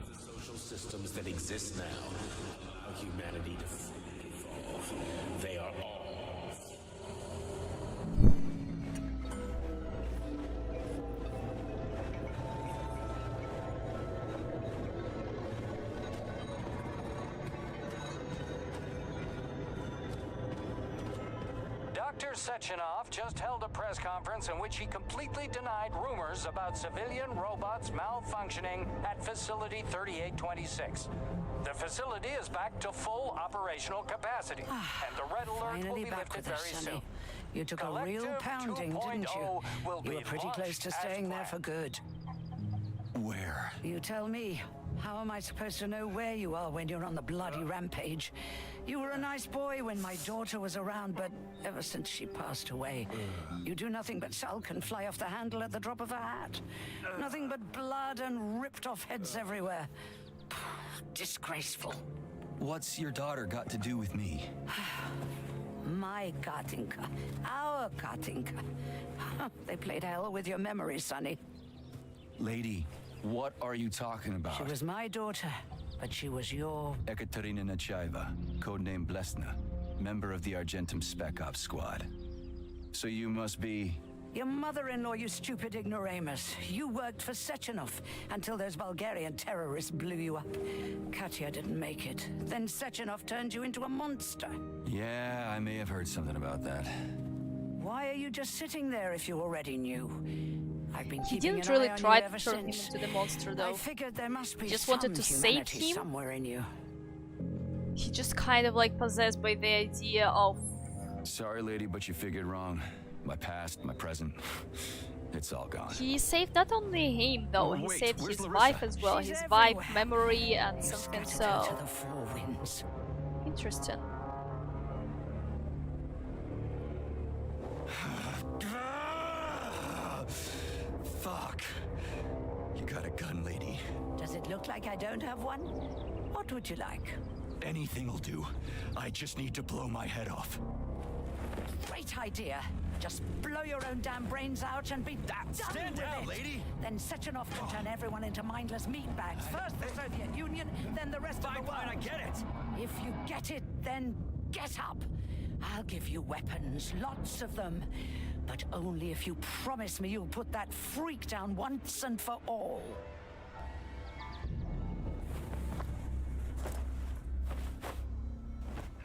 The social systems that exist now allow humanity to fully evolve. They are all Dr. Sechenov just held a press conference in which he completely denied rumors about civilian robots malfunctioning at Facility 3826. The facility is back to full operational capacity, and the red alert will Finally be back lifted with us, very Sonny. soon. You took a real Collective pounding, didn't 2.0 you? will You be were pretty close launched to as staying there for planned. good. Where? You tell me. How am I supposed to know where you are when you're on the bloody rampage? You were a nice boy when my daughter was around, but ever since she passed away, you do nothing but sulk and fly off the handle at the drop of a hat. Nothing but blood and ripped off heads everywhere. Disgraceful. What's your daughter got to do with me? My Katinka. Our Katinka. They played hell with your memory, Sonny. Lady, what are you talking about? She was my daughter, but she was your... Ekaterina Nechaeva, codename Blesna, member of the Argentum Spec Ops squad. So you must be... Your mother-in-law, you stupid ignoramus. You worked for Sechenov until those Bulgarian terrorists blew you up. Katya didn't make it. Then Sechenov turned you into a monster. Yeah, I may have heard something about that. Why are you just sitting there if you already knew? I've been He keeping didn't an really eye on try you to ever turn him since. into the monster I though. figured there must be Just some wanted to save humanity him. somewhere in you. He just kind of like possessed by the idea of... Sorry, lady, but you figured wrong. My past, my present, it's all gone. He saved not only him though, he Wait, saved where's his Larissa? wife as well. She's His wife, everywhere. memory and You something scattered her so... to the four winds. Interesting. Fuck. You got a gun, lady. Does it look like I don't have one? What would you like? Anything'll do. I just need to blow my head off. Great idea. Just blow your own damn brains out and be done stand with down, it. lady. Then Sechenov can turn everyone into mindless meatbags. First the Soviet Union, then the rest of the world. Fine, I get it. If you get it, then get up. I'll give you weapons, lots of them. But only if you promise me you'll put that freak down once and for all.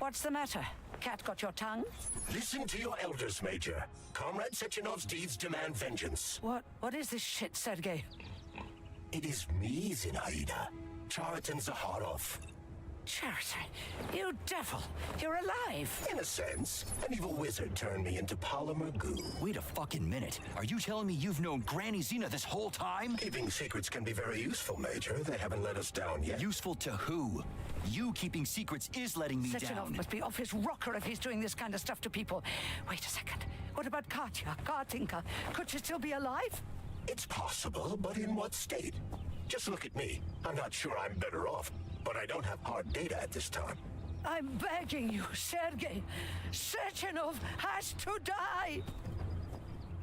What's the matter? Cat got your tongue? Listen to your elders, Major. Comrade Sechenov's deeds demand vengeance. What is this shit, Sergei? It is me, Zinaida. Chariton Zaharov. Chariton, you devil! You're alive! In a sense, an evil wizard turned me into polymer goo. Wait a fucking minute. Are you telling me you've known Granny Zina this whole time? Keeping secrets can be very useful, Major. They haven't let us down yet. Useful to who? You keeping secrets is letting me Sechenov down. must be off his rocker if he's doing this kind of stuff to people. Wait a second. What about Katya, Kartinka? Could she still be alive? It's possible, but in what state? Just look at me. I'm not sure I'm better off, but I don't have hard data at this time. I'm begging you, Sergei. Sechenov has to die!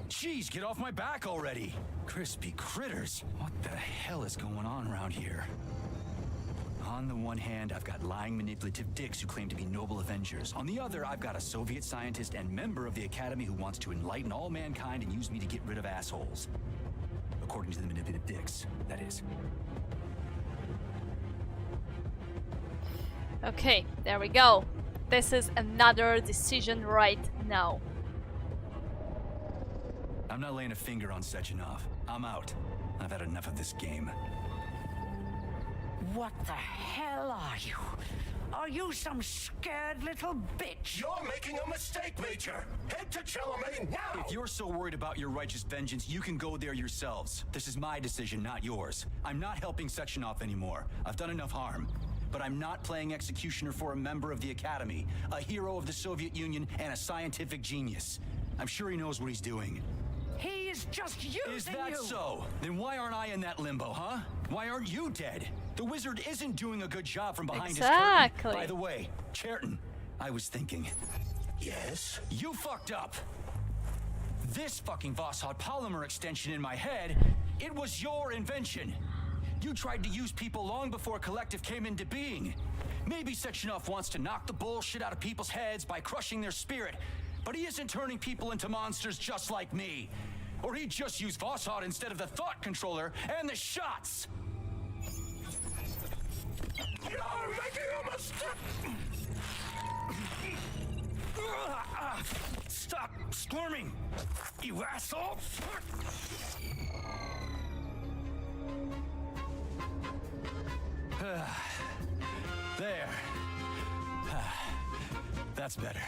Jeez, get off my back already! Crispy critters! What the hell is going on around here? On the one hand, I've got lying, manipulative dicks who claim to be noble avengers. On the other, I've got a Soviet scientist and member of the Academy who wants to enlighten all mankind and use me to get rid of assholes. According to the manipulative dicks, that is. Okay, there we go. This is another decision right now. I'm not laying a finger on Sechenov. I'm out. I've had enough of this game. What the hell are you? Are you some scared little bitch? You're making a mistake, Major! Head to Chalamet now! If you're so worried about your righteous vengeance, you can go there yourselves. This is my decision, not yours. I'm not helping Sechenov anymore. I've done enough harm. But I'm not playing executioner for a member of the Academy, a hero of the Soviet Union, and a scientific genius. I'm sure he knows what he's doing. He is just using you! Is that so? Then why aren't I in that limbo, huh? Why aren't you dead? The wizard isn't doing a good job from behind his curtain. By the way, Chariton, I was thinking. Yes? You fucked up. This fucking Voskhod polymer extension in my head, it was your invention. You tried to use people long before Collective came into being. Maybe Sechenov wants to knock the bullshit out of people's heads by crushing their spirit, but he isn't turning people into monsters just like me. Or he'd just use Voskhod instead of the thought controller and the shots. You're making a mistake! Stop squirming, you asshole! There. That's better.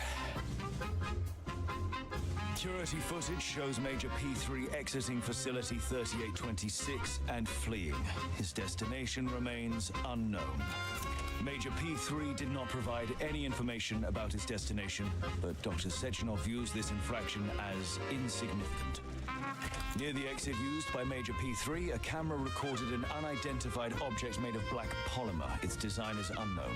Security footage shows Major P3 exiting Facility 3826 and fleeing. His destination remains unknown. Major P3 did not provide any information about his destination, but Dr. Sechenov views this infraction as insignificant. Near the exit used by Major P3, a camera recorded an unidentified object made of black polymer. Its design is unknown.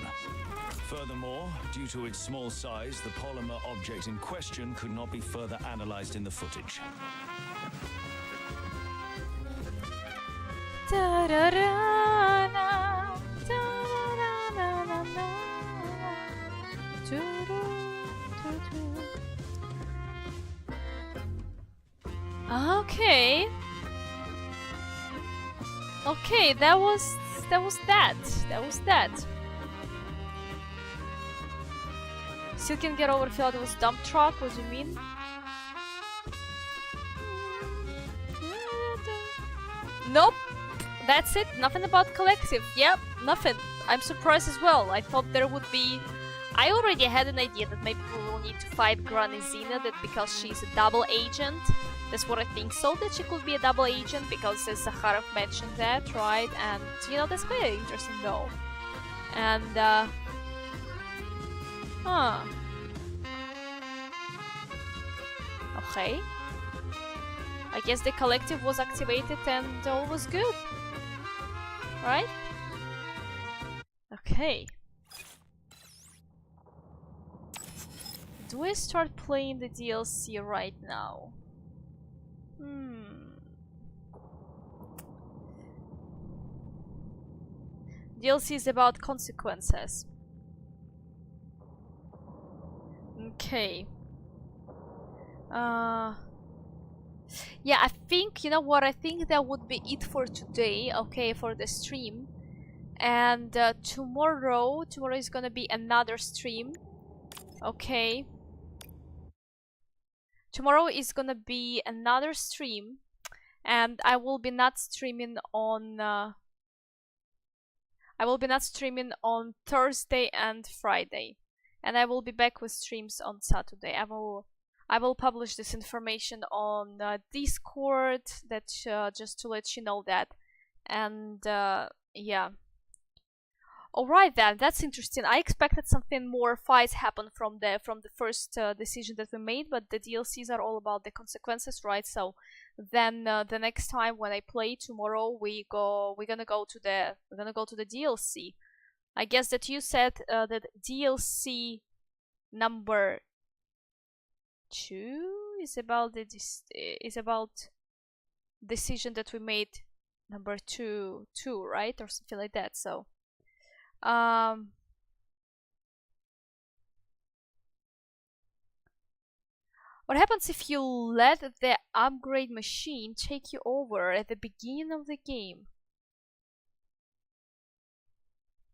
Furthermore, due to its small size, the polymer object in question could not be further analyzed in the footage. Okay. Okay, that was that. Still can get overfilled with dump truck, what do you mean? Nope. That's it. Nothing about Collective. Yep, nothing. I'm surprised as well. I thought there would be... I already had an idea that maybe we will need to fight Granny Zina, that because she's a double agent. That's what I think so, that she could be a double agent, because Zaharov mentioned that, right? And, you know, that's quite interesting though. And, huh. Okay. I guess the Collective was activated and all was good. Right? Okay. Do I start playing the DLC right now? DLC is about consequences. Okay. Yeah, I think, you know what, I think that would be it for today, okay, for the stream. And tomorrow is gonna be another stream, okay. Tomorrow is gonna be another stream, and I will be not streaming on Thursday and Friday, and I will be back with streams on Saturday. I will publish this information on Discord, that just to let you know that. And yeah. Alright then, that's interesting. I expected something more fights happen from the first decision that we made, but the DLCs are all about the consequences, right? So then the next time when I play tomorrow, we're gonna go to the DLC. I guess that you said that DLC number 2 is about decision that we made, number 2, right, or something like that. So what happens if you let the upgrade machine take you over at the beginning of the game?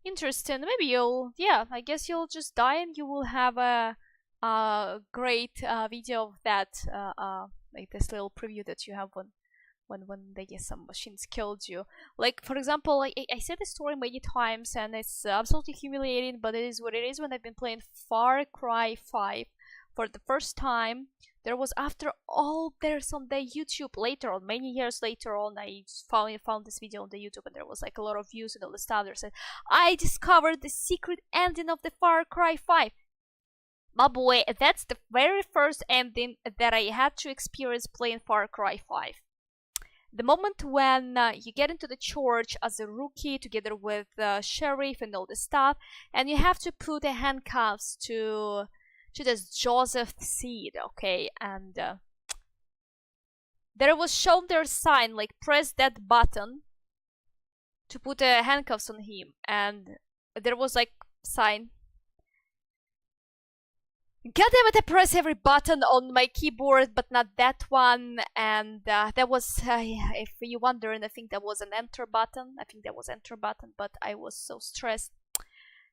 Interesting. Maybe I guess you'll just die and you will have a great video of that, like this little preview that you have when some machines killed you. Like, for example, I said this story many times and it's absolutely humiliating, but it is what it is. When I've been playing Far Cry 5 for the first time, there was, after all, there's on the YouTube later on, many years later on, I found this video on the YouTube, and there was like a lot of views and all the stuff. There said, I discovered the secret ending of the Far Cry 5. My boy, that's the very first ending that I had to experience playing Far Cry 5. The moment when you get into the church as a rookie together with the sheriff and all this stuff, and you have to put the handcuffs to this Joseph Seed, okay, and there was shown their sign, like, press that button to put the handcuffs on him, and there was like sign. God damn it, I press every button on my keyboard, but not that one, and that was, if you wondering, I think that was an enter button, but I was so stressed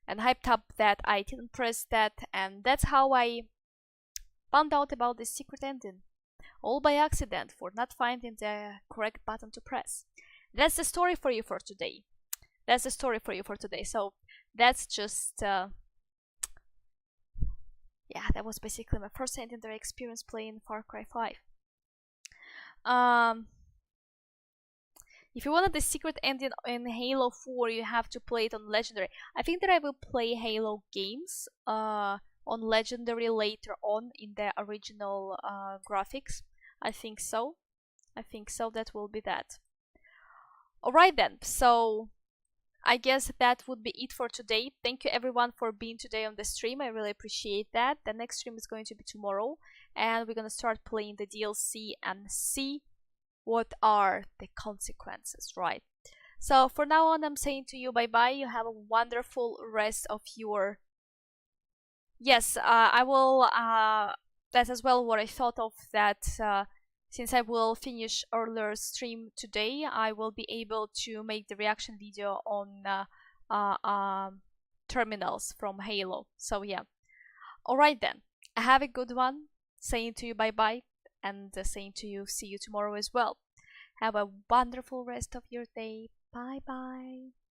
and hyped up that I didn't press that, and that's how I found out about the secret ending. All by accident, for not finding the correct button to press. That's the story for you for today. So that's just yeah, that was basically my first legendary experience playing Far Cry 5. If you wanted the secret ending in Halo 4, you have to play it on Legendary. I think that I will play Halo games on Legendary later on in the original graphics. I think so. That will be that. Alright then, so I guess that would be it for today. Thank you everyone for being today on the stream. I really appreciate that. The next stream is going to be tomorrow, and we're gonna start playing the DLC and see what are the consequences, right? So for now on, I'm saying to you bye-bye. You have a wonderful rest of your... Yes, I will... that's as well what I thought of, that since I will finish earlier stream today, I will be able to make the reaction video on terminals from Halo. So yeah. Alright then. Have a good one. Saying to you bye-bye, and saying to you see you tomorrow as well. Have a wonderful rest of your day. Bye-bye.